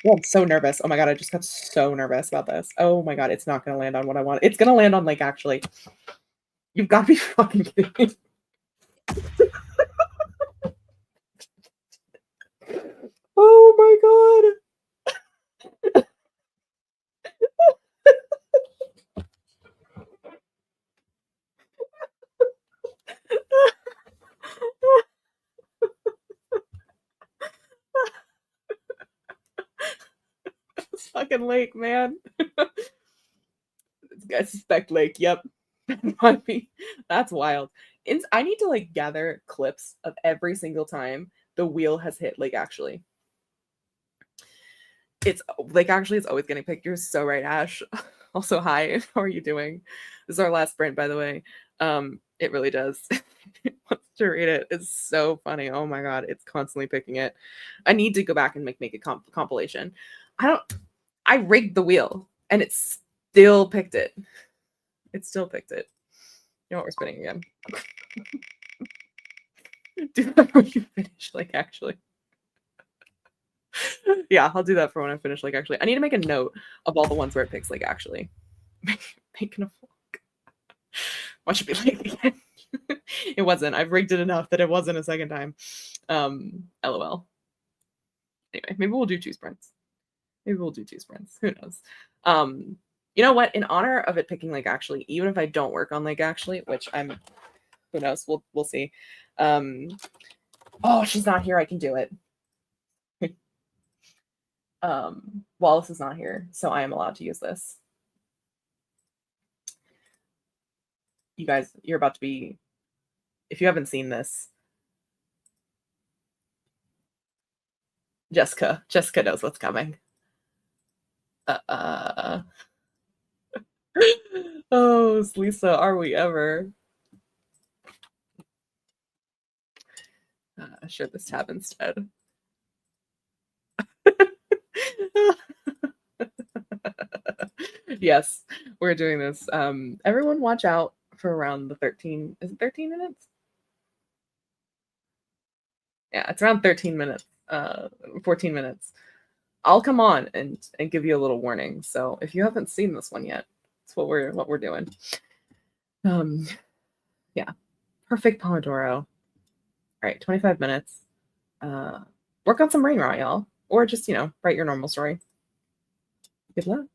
Oh, I'm so nervous. Oh my God, I just got so nervous about this. Oh my God, it's not going to land on what I want. It's going to land on Like Actually. You've got to be fucking kidding me. Oh my God. It's fucking Lake, man. I suspect Lake. Yep. That's wild. I need to like gather clips of every single time the wheel has hit Like Actually. It's Like Actually, it's always getting picked. You're so right, Ash. Also, hi. How are you doing? This is our last sprint, by the way. It really does. It wants to read it. It's so funny. Oh my God, it's constantly picking it. I need to go back and make a compilation. I rigged the wheel and it still picked it. It still picked it. You know what? We're spinning again. Do that when you finish, like, actually. Yeah, I'll do that for when I finish, like, actually. I need to make a note of all the ones where it picks, like, actually. Making a vlog. Watch it be late again. It wasn't. I've rigged it enough that it wasn't a second time. LOL. Anyway, maybe we'll do 2 sprints. Maybe we'll do 2 sprints. Who knows? You know what? In honor of it picking, like, actually, even if I don't work on, like, actually, which I'm who knows? We'll see. Oh, she's not here. I can do it. Wallace is not here, so I am allowed to use this. You guys, you're about to be, if you haven't seen this, Jessica knows what's coming. Oh, Lisa, are we ever? Share this tab instead. Yes, we're doing this. Everyone watch out for around the 13, is it 13 minutes? Yeah, it's around 13 minutes, 14 minutes. I'll come on and give you a little warning. So if you haven't seen this one yet, that's what we're doing. Yeah, perfect Pomodoro. All right, 25 minutes. Work on some brain rot, y'all, or just write your normal story. Good luck.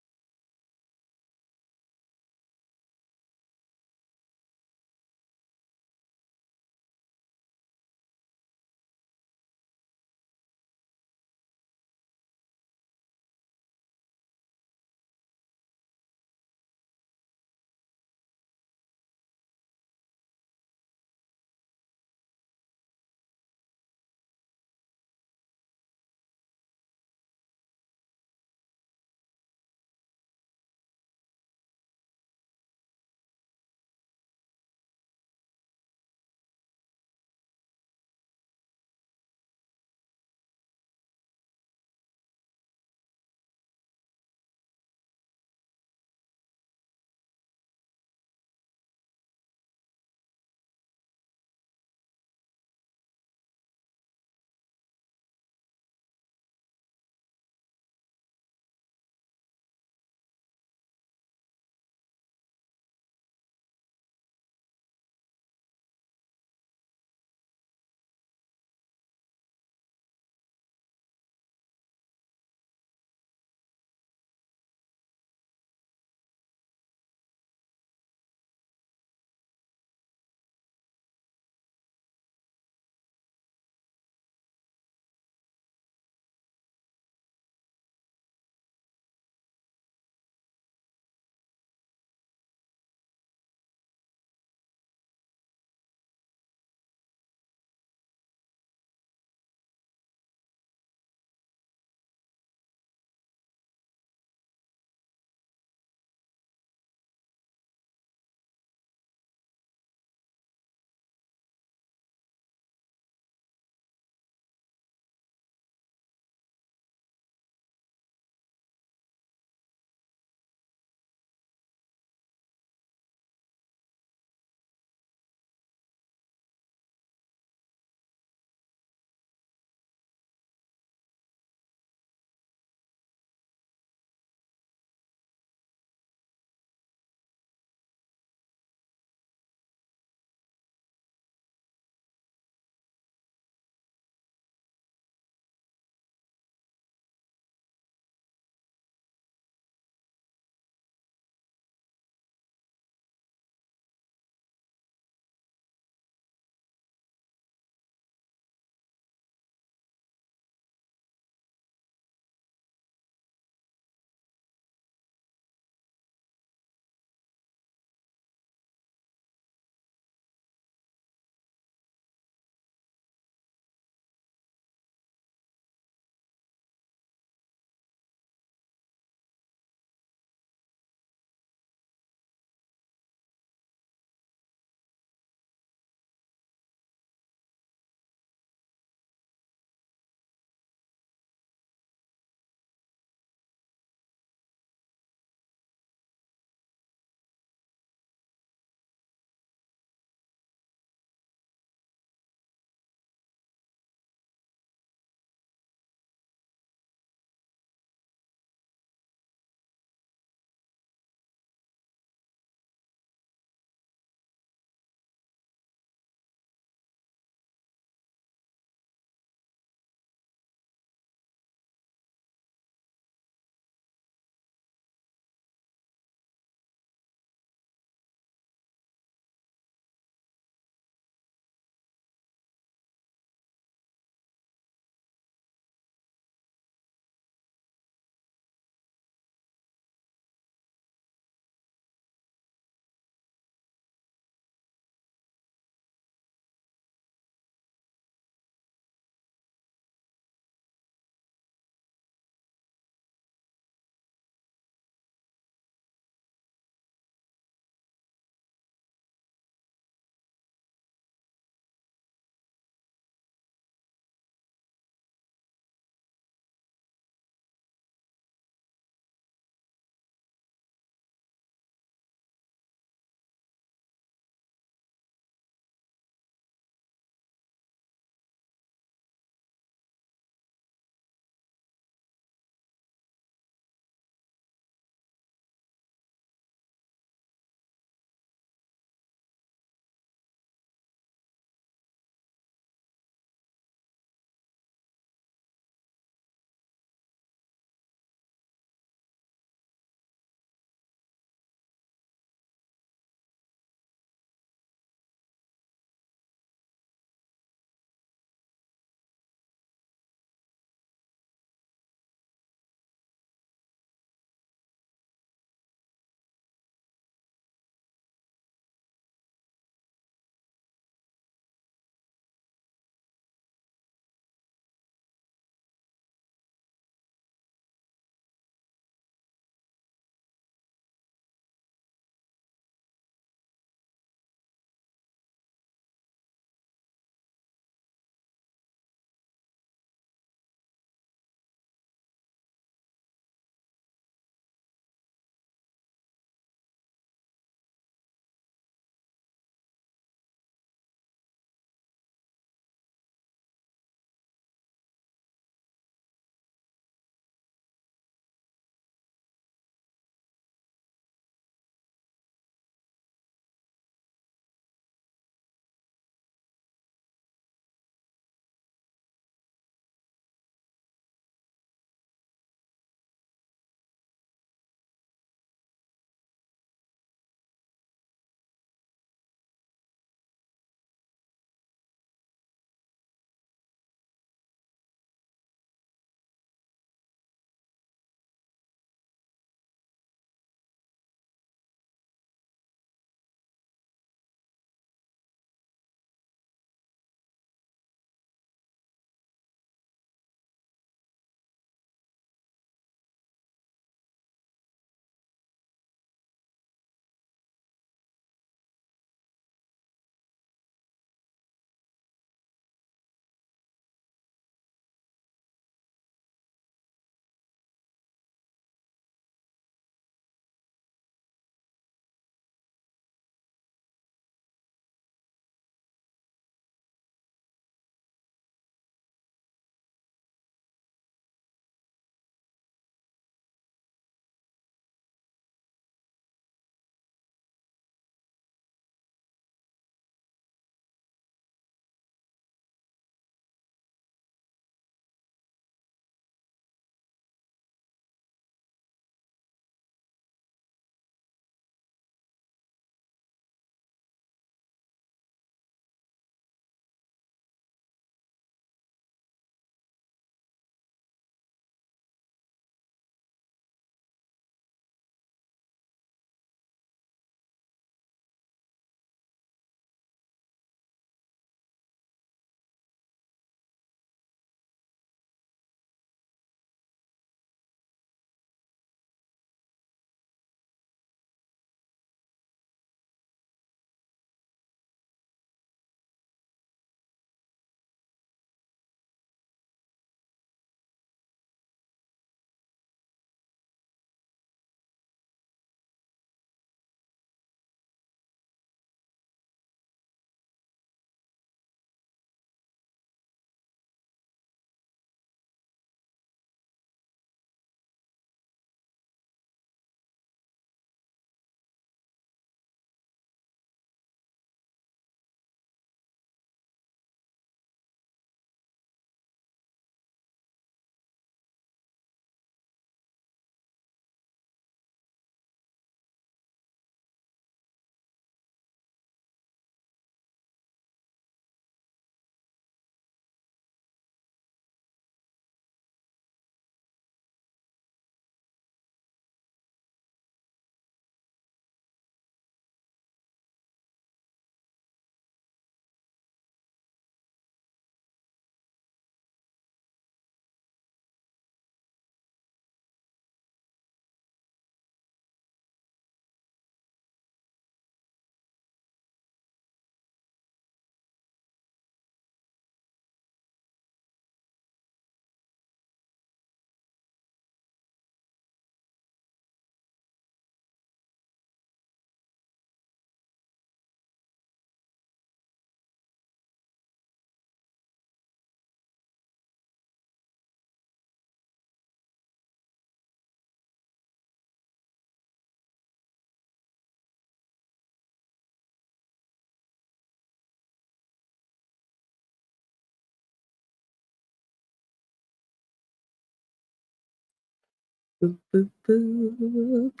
Boop, boop, boop.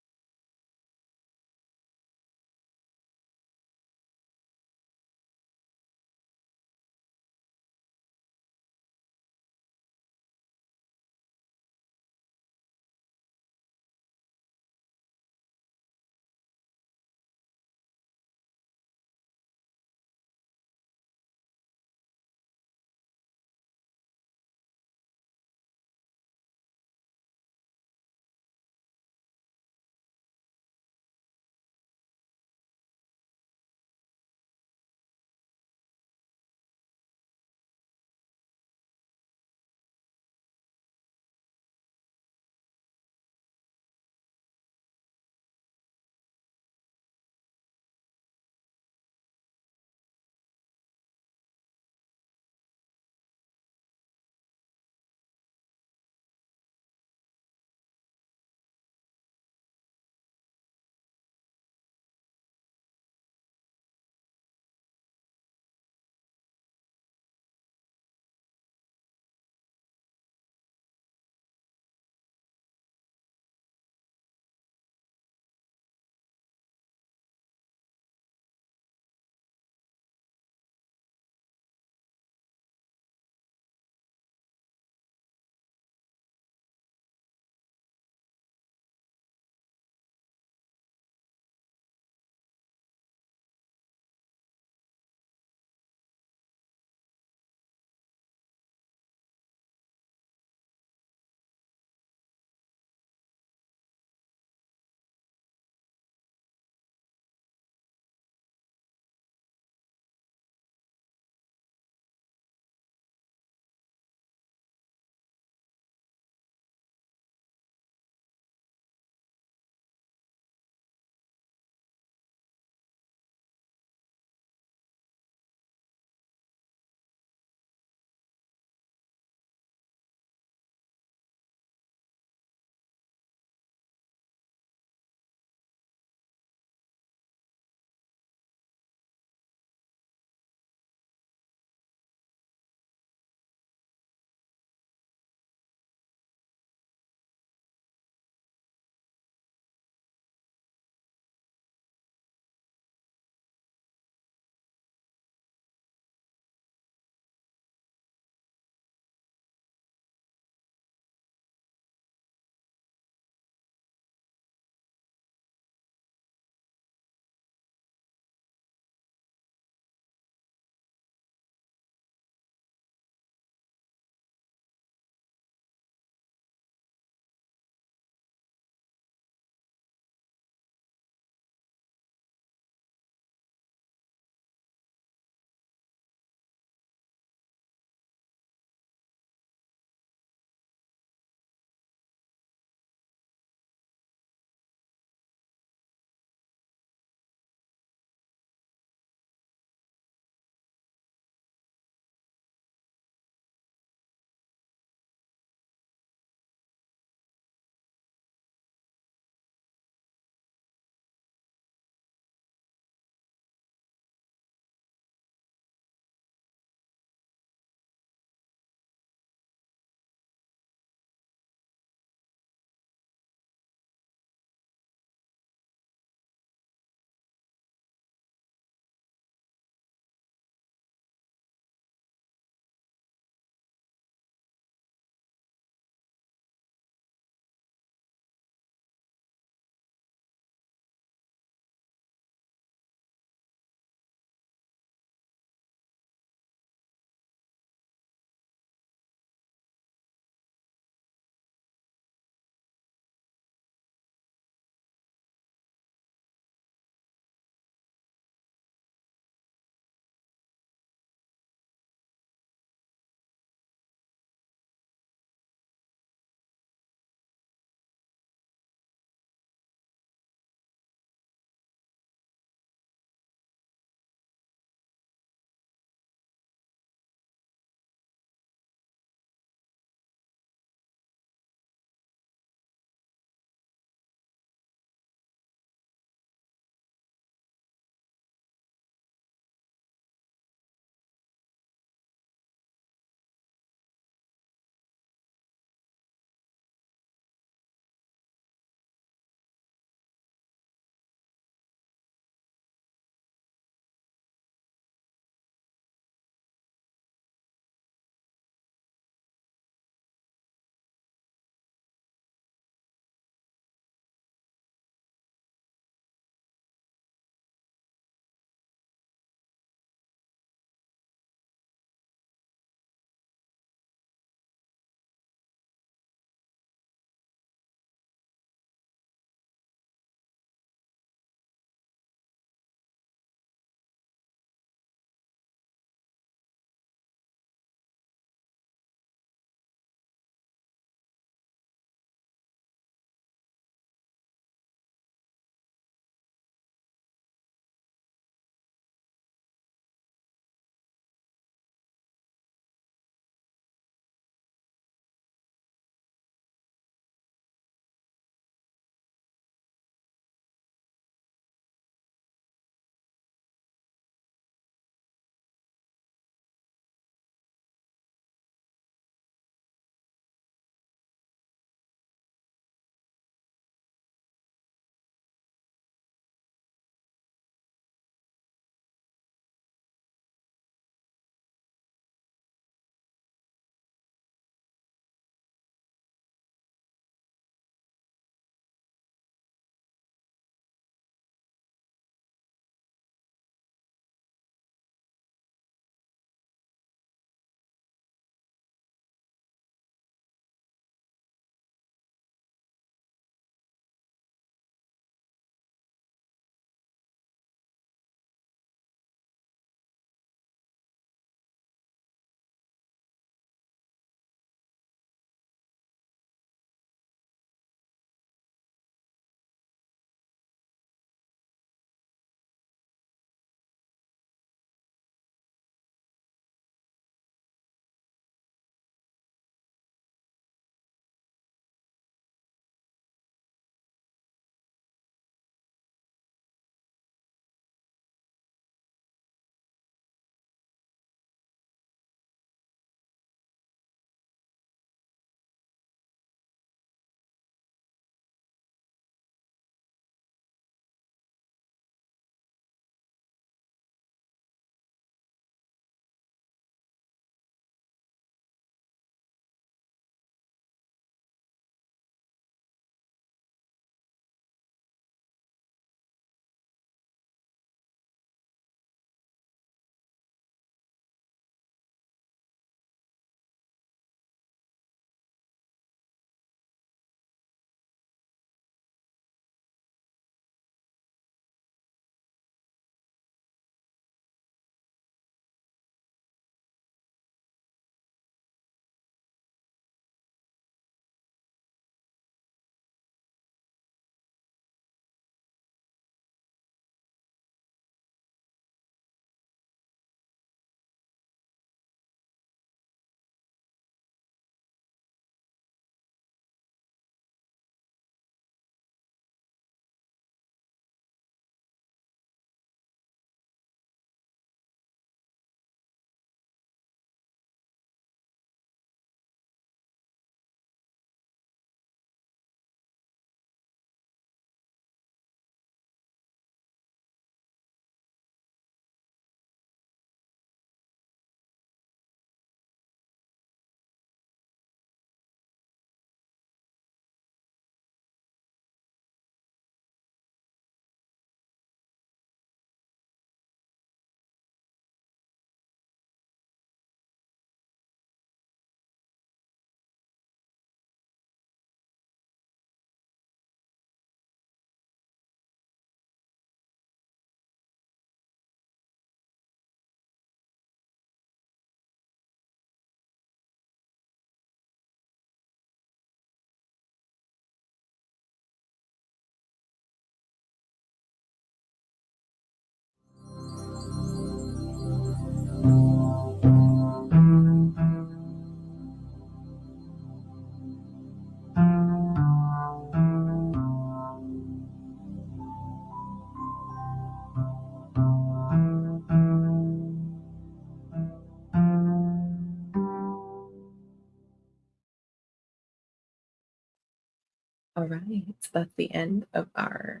All right. So that's the end of our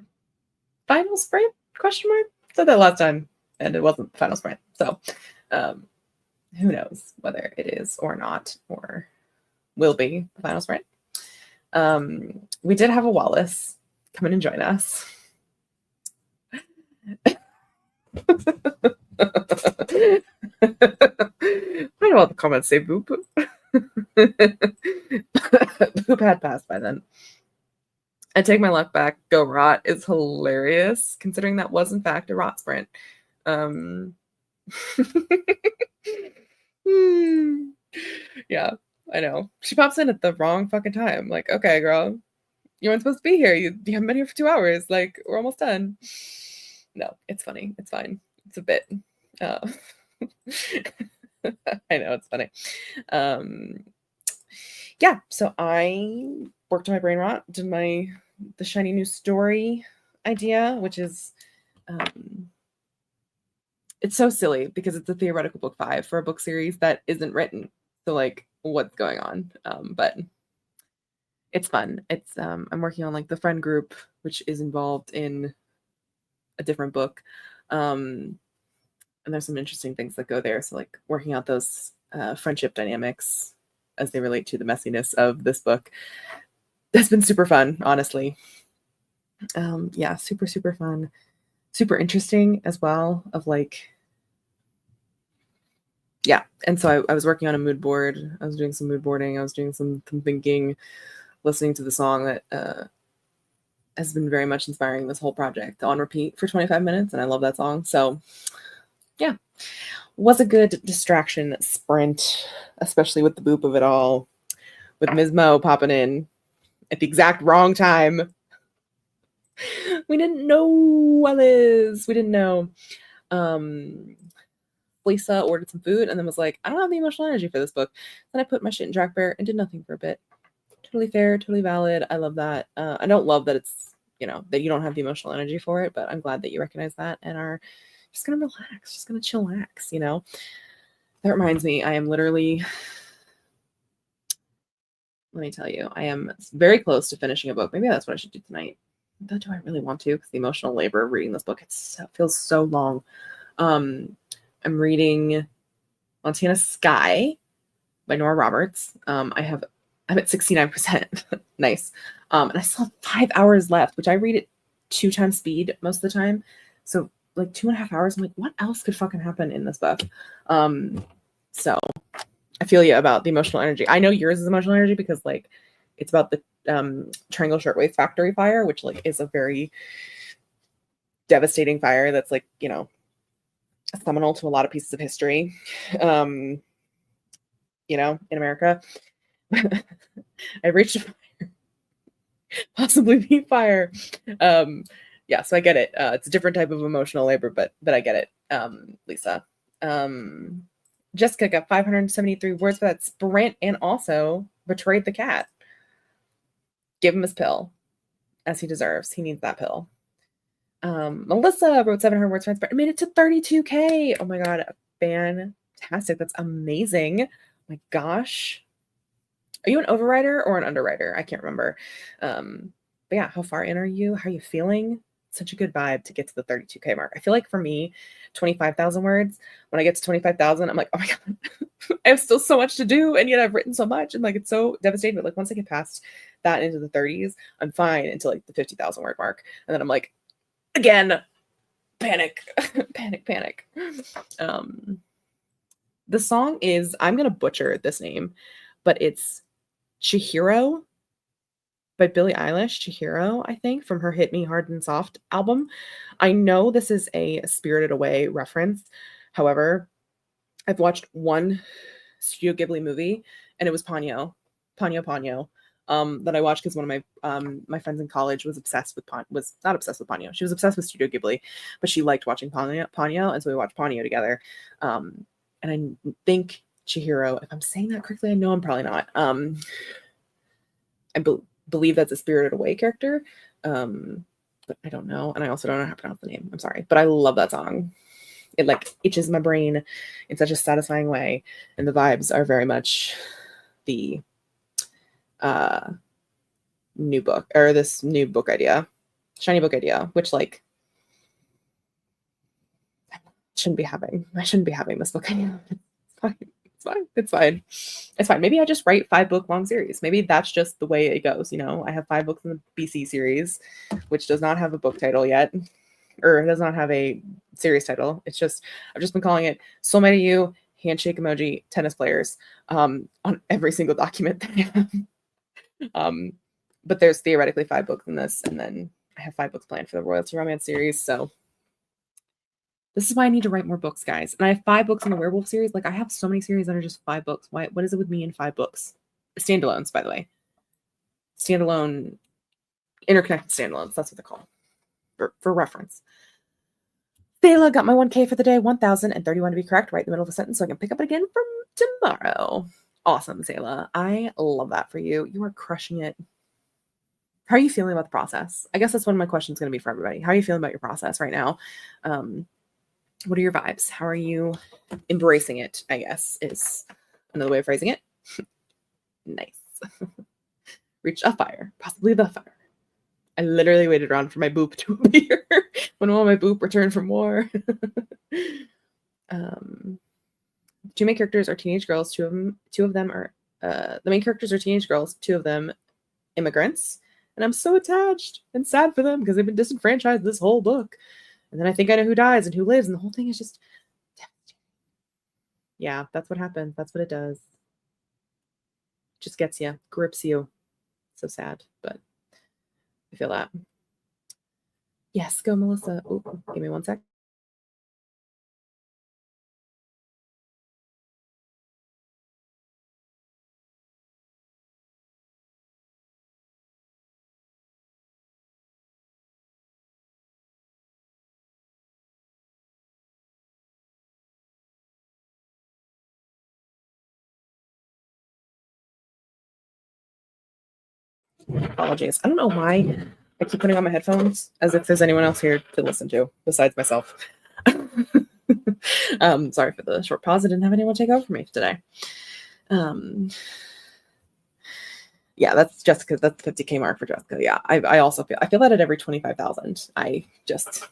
final sprint? Question mark? Said that last time, and it wasn't the final sprint. So, who knows whether it is or not, or will be the final sprint. We did have a Wallace come in and join us. I know all the comments say boop. Boop had passed by then. I take my luck back. Go Rot is hilarious, considering that was in fact a Rot sprint. Yeah, I know. She pops in at the wrong fucking time. Like, okay, girl, you weren't supposed to be here. You haven't been here for 2 hours. Like, we're almost done. No, it's funny. It's fine. It's a bit. I know, it's funny. Yeah, so I worked on my brain rot, did the shiny new story idea, which is it's so silly because it's a theoretical book 5 for a book series that isn't written. So like, what's going on? But it's fun. It's I'm working on like the friend group, which is involved in a different book. And there's some interesting things that go there. So like working out those friendship dynamics as they relate to the messiness of this book. That's been super fun, honestly. Yeah, super, super fun. Super interesting as well of like, yeah. And so I was working on a mood board. I was doing some mood boarding. I was doing some thinking, listening to the song that has been very much inspiring this whole project on repeat for 25 minutes. And I love that song. So yeah, was a good distraction sprint, especially with the boop of it all, with Ms. Mo popping in at the exact wrong time. We didn't know, Alice. We didn't know. Lisa ordered some food and then was like, I don't have the emotional energy for this book. Then I put my shit in Drac Bear and did nothing for a bit. Totally fair, totally valid. I love that. I don't love that it's, that you don't have the emotional energy for it, but I'm glad that you recognize that and are just going to relax, just going to chillax, That reminds me, I am literally, let me tell you, I am very close to finishing a book. Maybe that's what I should do tonight. But do I really want to? Because the emotional labor of reading this book, it feels so long. I'm reading Montana Sky by Nora Roberts. I'm at 69%. Nice. And I still have 5 hours left, which I read at 2 times speed most of the time. So like 2.5 hours. I'm like, what else could fucking happen in this book? So I feel you about the emotional energy. I know yours is emotional energy because like it's about the Triangle Shirtwaist Factory fire, which like is a very devastating fire that's like, seminal to a lot of pieces of history, in America. I reached a fire, possibly the fire. Yeah, so I get it. It's a different type of emotional labor, but I get it, Lisa. Jessica got 573 words for that sprint and also betrayed the cat. Give him his pill, as he deserves. He needs that pill. Melissa wrote 700 words for that sprint and made it to 32K. Oh my God, fantastic. That's amazing. Oh my gosh. Are you an overwriter or an underwriter? I can't remember. But yeah, how far in are you? How are you feeling? Such a good vibe to get to the 32K mark. I feel like for me, 25,000 words, when I get to 25,000, I'm like, oh my God, I have still so much to do. And yet I've written so much. And like, it's so devastating. But like, once I get past that into the 30s, I'm fine until like the 50,000 word mark. And then I'm like, again, panic, panic. The song is, I'm going to butcher this name, but it's Chihiro by Billie Eilish. Chihiro, I think, from her Hit Me Hard and Soft album. I know this is a Spirited Away reference. However, I've watched one Studio Ghibli movie and it was Ponyo, that I watched because one of my friends in college was not obsessed with Ponyo. She was obsessed with Studio Ghibli, but she liked watching Ponyo, and so we watched Ponyo together. And I think Chihiro, if I'm saying that correctly, I know I'm probably not. I believe that's a Spirited Away character, but I don't know, and I also don't know how to pronounce the name. I'm sorry, but I love that song. It like itches my brain in such a satisfying way, and the vibes are very much the new book or this new book idea, shiny book idea, which like I shouldn't be having this book idea. It's fine. It's fine. It's fine. It's fine. Maybe I just write 5-book long series. Maybe that's just the way it goes. You know, I have 5 books in the BC series, which does not have a book title yet, or it does not have a series title. It's just, I've just been calling it Soulmate You, handshake emoji, tennis players, on every single document that I have. But there's theoretically 5 books in this, and then I have 5 books planned for the Royalty Romance series. So this is why I need to write more books, guys. And I have 5 books in the Werewolf series. Like I have so many series that are just 5 books. Why? What is it with me in 5 books? Standalones, by the way. Standalone, interconnected standalones. That's what they're called. For reference. Thela got my 1K for the day, 1,031 to be correct, right in the middle of a sentence, so I can pick up it again from tomorrow. Awesome, Thela. I love that for you. You are crushing it. How are you feeling about the process? I guess that's one of my questions going to be for everybody. How are you feeling about your process right now? What are your vibes? How are you embracing it, I guess, is another way of phrasing it. Nice. Reach a fire, possibly the fire. I literally waited around for my boop to appear when will my boop return from war. 2 main characters are teenage girls. Two of them are the main characters are teenage girls. 2 of them immigrants, and I'm so attached and sad for them because they've been disenfranchised this whole book. And then I think I know who dies and who lives, and the whole thing is just devastating. Yeah, that's what happens. That's what it does. Just gets you, grips you. So sad, but I feel that. Yes, go, Melissa. Oh, give me 1 sec. Apologies. I don't know why I keep putting on my headphones as if there's anyone else here to listen to besides myself. Sorry for the short pause. I didn't have anyone take over for me today. Yeah, that's Jessica. That's 50K mark for Jessica. Yeah, I also feel that at every 25,000. I just,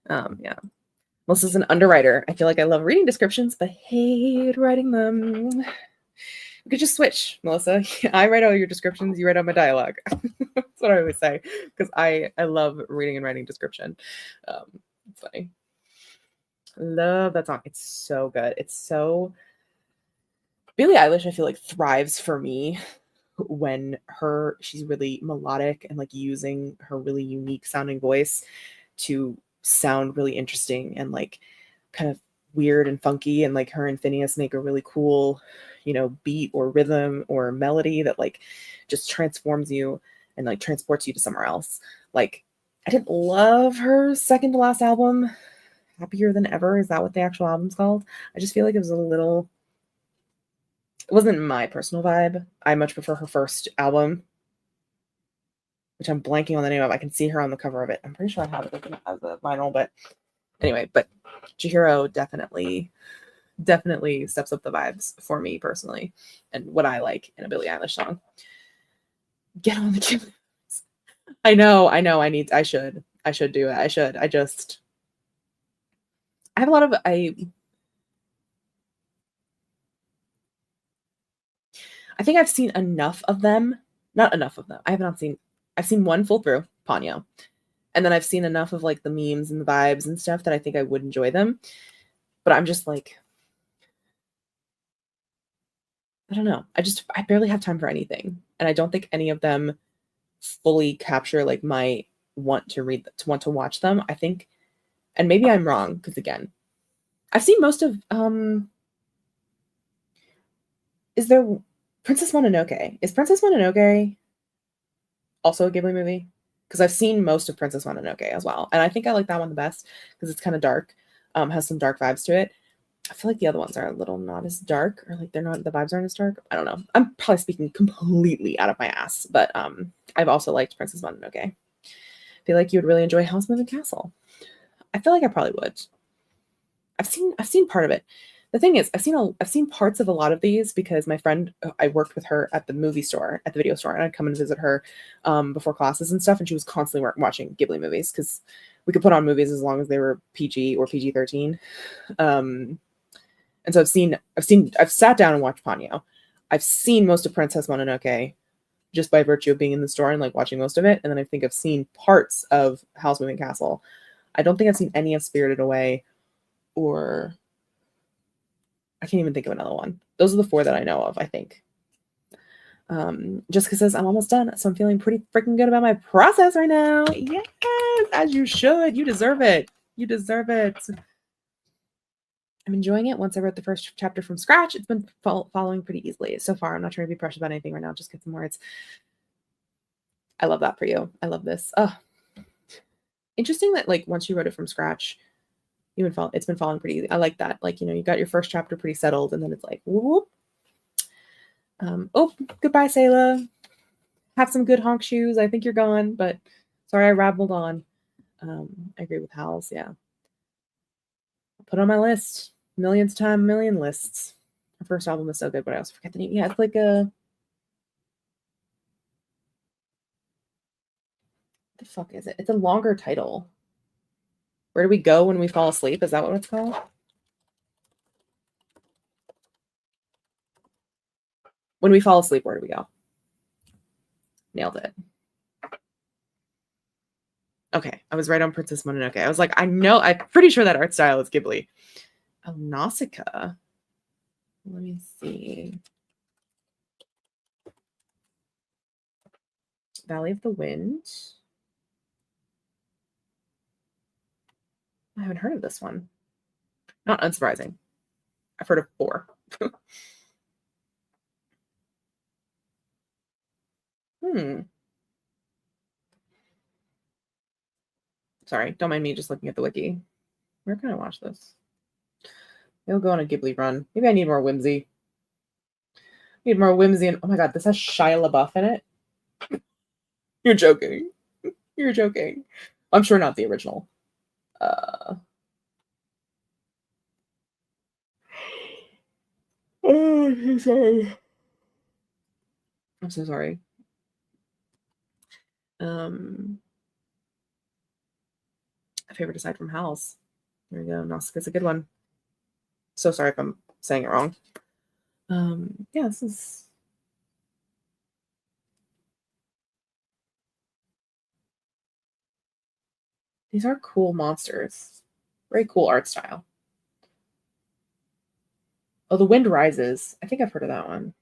yeah. Melissa's an underwriter. I feel like I love reading descriptions, but hate writing them. We could just switch, Melissa. I write all your descriptions, you write all my dialogue. That's what I always say, because I love reading and writing description. It's funny. Love that song. It's so good. It's so Billie Eilish, I feel like thrives for me when she's really melodic and like using her really unique sounding voice to sound really interesting and like kind of weird and funky, and like her and Phineas make a really cool, you know, beat or rhythm or melody that like just transforms you and like transports you to somewhere else. Like I didn't love her second to last album, Happier Than Ever. Is that what the actual album's called? I just feel like it was it wasn't my personal vibe. I much prefer her first album, which I'm blanking on the name of. I can see her on the cover of it. I'm pretty sure I have it as a vinyl, but anyway, but Chihiro definitely steps up the vibes for me personally and what I like in a Billie Eilish song. Get on the keyboards. I know. I should do it. I have a lot of, I think I've seen enough of them. Not enough of them. I've seen one full through, Ponyo. And then I've seen enough of like the memes and the vibes and stuff that I think I would enjoy them. But I'm just like, I don't know. I barely have time for anything. And I don't think any of them fully capture like my want to watch them. I think, and maybe I'm wrong, because again, I've seen most of is there Princess Mononoke? Is Princess Mononoke also a Ghibli movie? Because I've seen most of Princess Mononoke as well. And I think I like that one the best because it's kind of dark, has some dark vibes to it. I feel like the other ones are a little not as dark, or like the vibes aren't as dark. I don't know. I'm probably speaking completely out of my ass, but I've also liked Princess Mononoke. I feel like you would really enjoy House Moving Castle. I feel like I probably would. I've seen part of it. The thing is, I've seen parts of a lot of these because my friend, I worked with her at the movie store, at the video store, and I'd come and visit her before classes and stuff, and she was constantly watching Ghibli movies because we could put on movies as long as they were PG or PG-13. Um, and so I've sat down and watched Ponyo. I've seen most of Princess Mononoke just by virtue of being in the store and like watching most of it, and then I think I've seen parts of Howl's Moving Castle. I don't think I've seen any of Spirited Away, or I can't even think of another one. Those are the four that I know of, I think. Jessica says, I'm almost done, so I'm feeling pretty freaking good about my process right now. Yes, as you should. You deserve it. You deserve it. I'm enjoying it. Once I wrote the first chapter from scratch, it's been following pretty easily so far. I'm not trying to be precious about anything right now. Just get some words. I love that for you. I love this. Oh, interesting that like once you wrote it from scratch, it's been following pretty easy. I like that. Like, you got your first chapter pretty settled, and then it's like, whoop. Oh, goodbye, Sayla. Have some good honk shoes. I think you're gone, but sorry I rabbled on. I agree with Howls. Yeah. Put on my list. Millions time, million lists. Her first album is so good, but I also forget the name. Yeah, it's like the fuck is it? It's a longer title. Where do we go when we fall asleep? Is that what it's called? When we fall asleep, where do we go? Nailed it. Okay, I was right on Princess Mononoke. I was like, I'm pretty sure that art style is Ghibli. Oh, Nausicaa. Let me see. Valley of the Wind. I haven't heard of this one. Not unsurprising. I've heard of 4. Sorry, don't mind me just looking at the wiki. Where can I watch this? Maybe I'll go on a Ghibli run. Maybe I need more whimsy. Need more whimsy, and oh my god, this has Shia LaBeouf in it. You're joking. You're joking. I'm sure not the original. Oh, I'm so sorry. I'm so sorry. A favorite aside from Howl's. There you go. Nausicaa's a good one. So sorry if I'm saying it wrong. Yeah, this is. These are cool monsters. Very cool art style. Oh, The Wind Rises. I think I've heard of that one.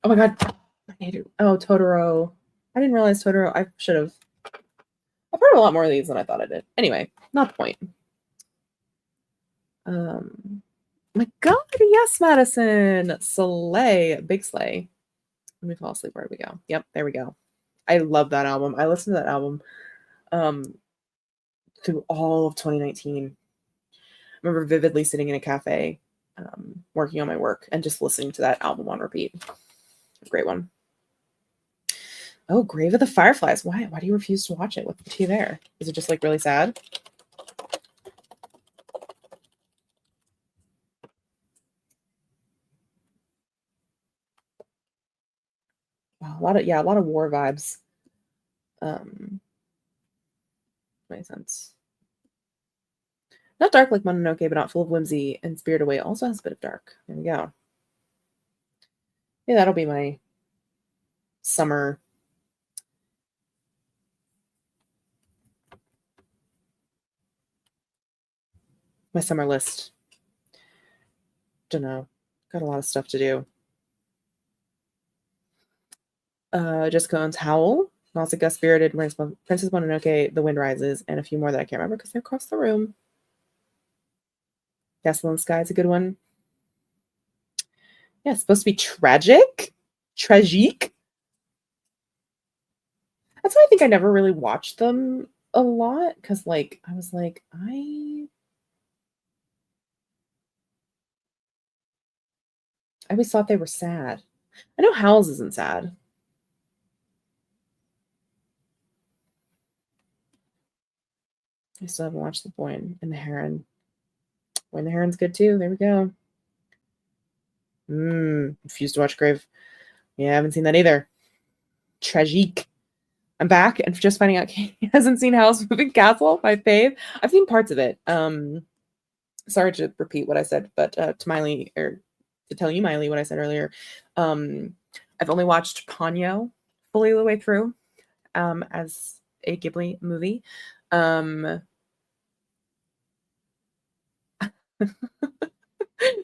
Oh my god. I need to. Oh, Totoro. I didn't realize Totoro. I should have. I've heard a lot more of these than I thought I did. Anyway, not the point. My god, yes, Madison. Slay. Big Slay. Let me fall asleep. Where do we go? Yep, there we go. I love that album. I listened to that album through all of 2019. I remember vividly sitting in a cafe working on my work and just listening to that album on repeat. Great one. Oh, Grave of the Fireflies. Why do you refuse to watch it? What's the tea there? Is it just like really sad? Wow, a lot of war vibes. Makes sense. Not dark like Mononoke, but not full of whimsy. And Spirit Away also has a bit of dark. There we go. Yeah, that'll be my summer. My summer list. Don't know. Got a lot of stuff to do. Jessica owns Howl, Nausicaa, Spirited, Princess Mononoke, The Wind Rises, and a few more that I can't remember because they're across the room. Castle in the Sky is a good one. Yeah, it's supposed to be tragic. Tragique. That's why I think I never really watched them a lot because, like, I was like, I always thought they were sad. I know Howl's isn't sad. I still haven't watched The Boy and the Heron. When the Heron's good too. There we go. Refuse to watch Grave. Yeah, I haven't seen that either. Tragique. I'm back and just finding out Katie hasn't seen Howl's Moving Castle, my fave. I've seen parts of it. Sorry to repeat what I said, but to Miley, or to tell you, Miley, what I said earlier. I've only watched Ponyo fully the way through as a Ghibli movie.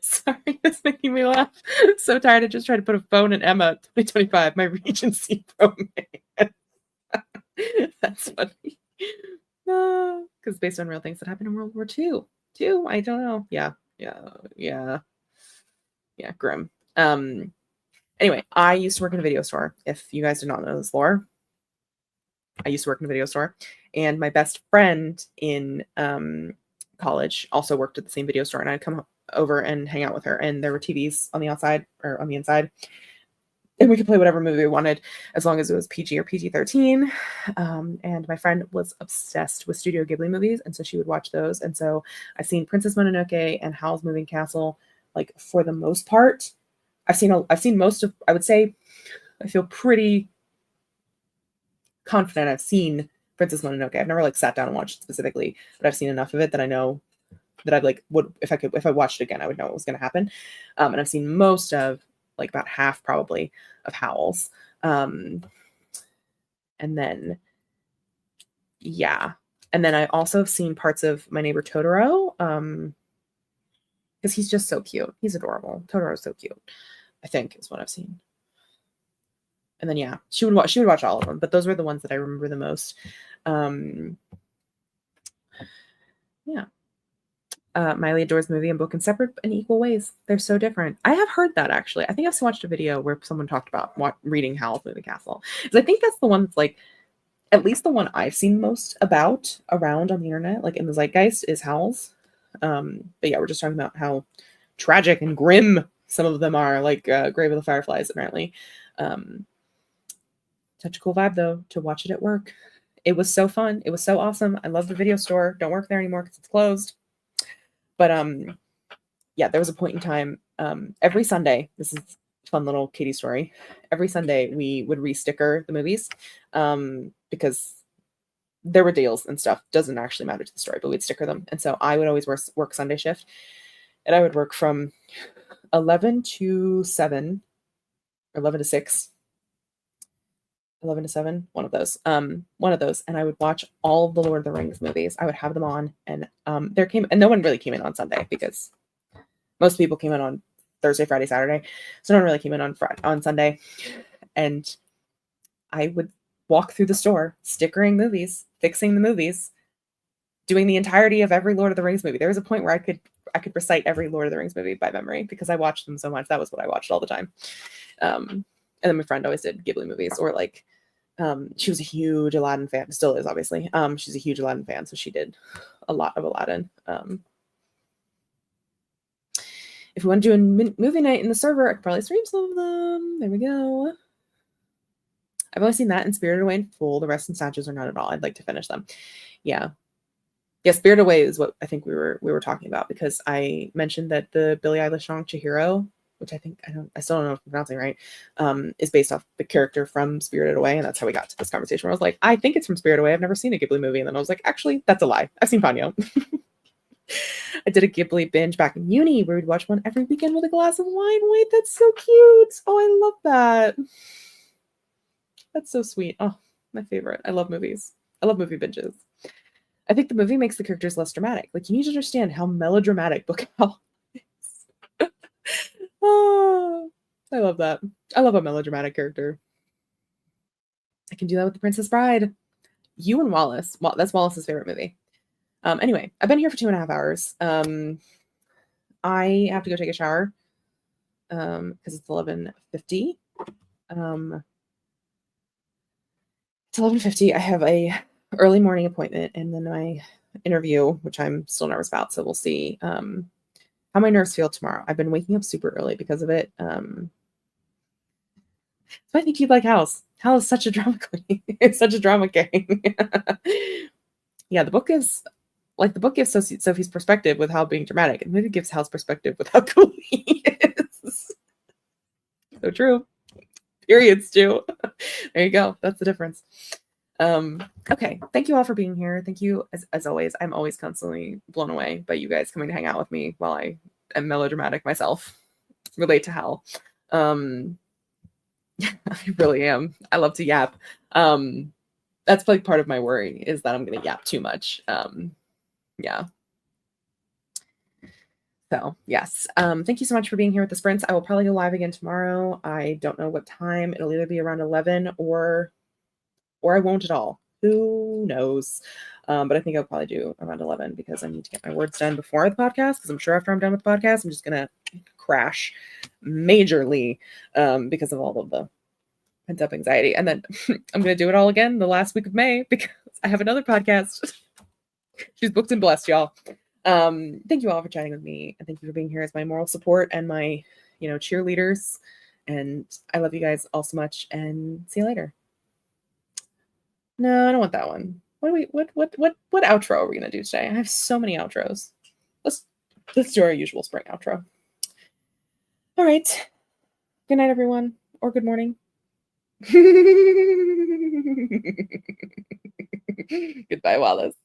Sorry, that's making me laugh. So tired. I just tried to put a phone in Emma 2025, my Regency romance. That's funny. Because based on real things that happened in World War II. I don't know. Yeah. Grim. Anyway, I used to work in a video store. If you guys do not know this lore, I used to work in a video store, and my best friend in college also worked at the same video store, and I'd come over and hang out with her, and there were TVs on the outside or on the inside, and we could play whatever movie we wanted as long as it was PG or PG-13. And my friend was obsessed with Studio Ghibli movies, and so she would watch those. And so I've seen Princess Mononoke and Howl's Moving Castle, like, for the most part. I've seen most of, I would say, I feel pretty confident I've seen Princess Mononoke. I've never like sat down and watched it specifically, but I've seen enough of it that I know that I'd like would, if I watched it again, I would know what was going to happen. And I've seen most of, like, about half probably of Howl's. And then, yeah. And then I also have seen parts of My Neighbor Totoro. Because he's just so cute. He's adorable. Totoro's so cute, I think, is what I've seen. And then, yeah, she would watch all of them, but those were the ones that I remember the most. Yeah. Miley adores movie and book in separate and equal ways. They're so different. I have heard that, actually. I think I've watched a video where someone talked about reading Howl's Moving Castle. Because I think that's the one that's, like, at least the one I've seen most around on the internet, like in the zeitgeist, is Howl's. But yeah, we're just talking about how tragic and grim some of them are, like Grave of the Fireflies, apparently. Such a cool vibe, though, to watch it at work. It was so fun. It was so awesome. I love the video store. Don't work there anymore because it's closed. But yeah, there was a point in time, every Sunday, this is a fun little Katie story. Every Sunday we would re-sticker the movies because there were deals and stuff. Doesn't actually matter to the story, but we'd sticker them. And so I would always work Sunday shift, and I would work from 11 to 7, or 11 to 6. 11 to 7, one of those, and I would watch all the Lord of the Rings movies. I would have them on, and no one really came in on Sunday because most people came in on Thursday, Friday, Saturday, so no one really came in on Sunday. And I would walk through the store, stickering movies, fixing the movies, doing the entirety of every Lord of the Rings movie. There was a point where I could recite every Lord of the Rings movie by memory because I watched them so much. That was what I watched all the time. And then my friend always did Ghibli movies, or like, she was a huge Aladdin fan, still is, obviously. She's a huge Aladdin fan, so she did a lot of Aladdin. If we want to do a movie night in the server, I could probably stream some of them. There we go. I've only seen that and Spirited Away in full. The rest in Statues are not at all. I'd like to finish them. Yeah, Spirited Away is what I think we were talking about, because I mentioned that the Billie Eilish song Chihiro, which I still don't know if I'm pronouncing right, is based off the character from Spirited Away, and that's how we got to this conversation where I was like, I think it's from Spirited Away. I've never seen a Ghibli movie. And then I was like, actually, that's a lie. I've seen Ponyo. I did a Ghibli binge back in uni where we'd watch one every weekend with a glass of wine. Wait, that's so cute. Oh, I love that. That's so sweet. Oh, my favorite. I love movies. I love movie binges. I think the movie makes the characters less dramatic. Like, you need to understand how melodramatic Book Owl is. Oh, I love that. I love a melodramatic character. I can do that with The Princess Bride. You and Wallace. Well, that's Wallace's favorite movie. Anyway, I've been here for 2.5 hours. I have to go take a shower because it's 11:50. It's 11:50. I have a early morning appointment and then my interview, which I'm still nervous about. So we'll see how my nerves feel tomorrow. I've been waking up super early because of it. So I think you'd like House. Hal is such a drama queen. It's such a drama king. Yeah, the book is like the book gives Sophie's perspective with Hal being dramatic, and the movie gives Hal's perspective with how cool he is. So true. Periods too. There you go. That's the difference. Okay. Thank you all for being here. Thank you as always. I'm always constantly blown away by you guys coming to hang out with me while I am melodramatic myself. Relate to Hal. I really am. I love to yap. That's like part of my worry is that I'm gonna yap too much. Yeah. So yes. Thank you so much for being here with the sprints. I will probably go live again tomorrow. I don't know what time. It'll either be around 11 or I won't at all. Who knows? But I think I'll probably do around 11 because I need to get my words done before the podcast, because I'm sure after I'm done with the podcast, I'm just gonna crash majorly because of all of the pent up anxiety. And then I'm gonna do it all again the last week of May because I have another podcast. She's booked and blessed, y'all. Thank you all for chatting with me, and thank you for being here as my moral support and my, cheerleaders. And I love you guys all so much. And see you later. No, I don't want that one. What outro are we gonna do today? I have so many outros. Let's do our usual spring outro. All right. Good night, everyone, or good morning. Goodbye, Wallace.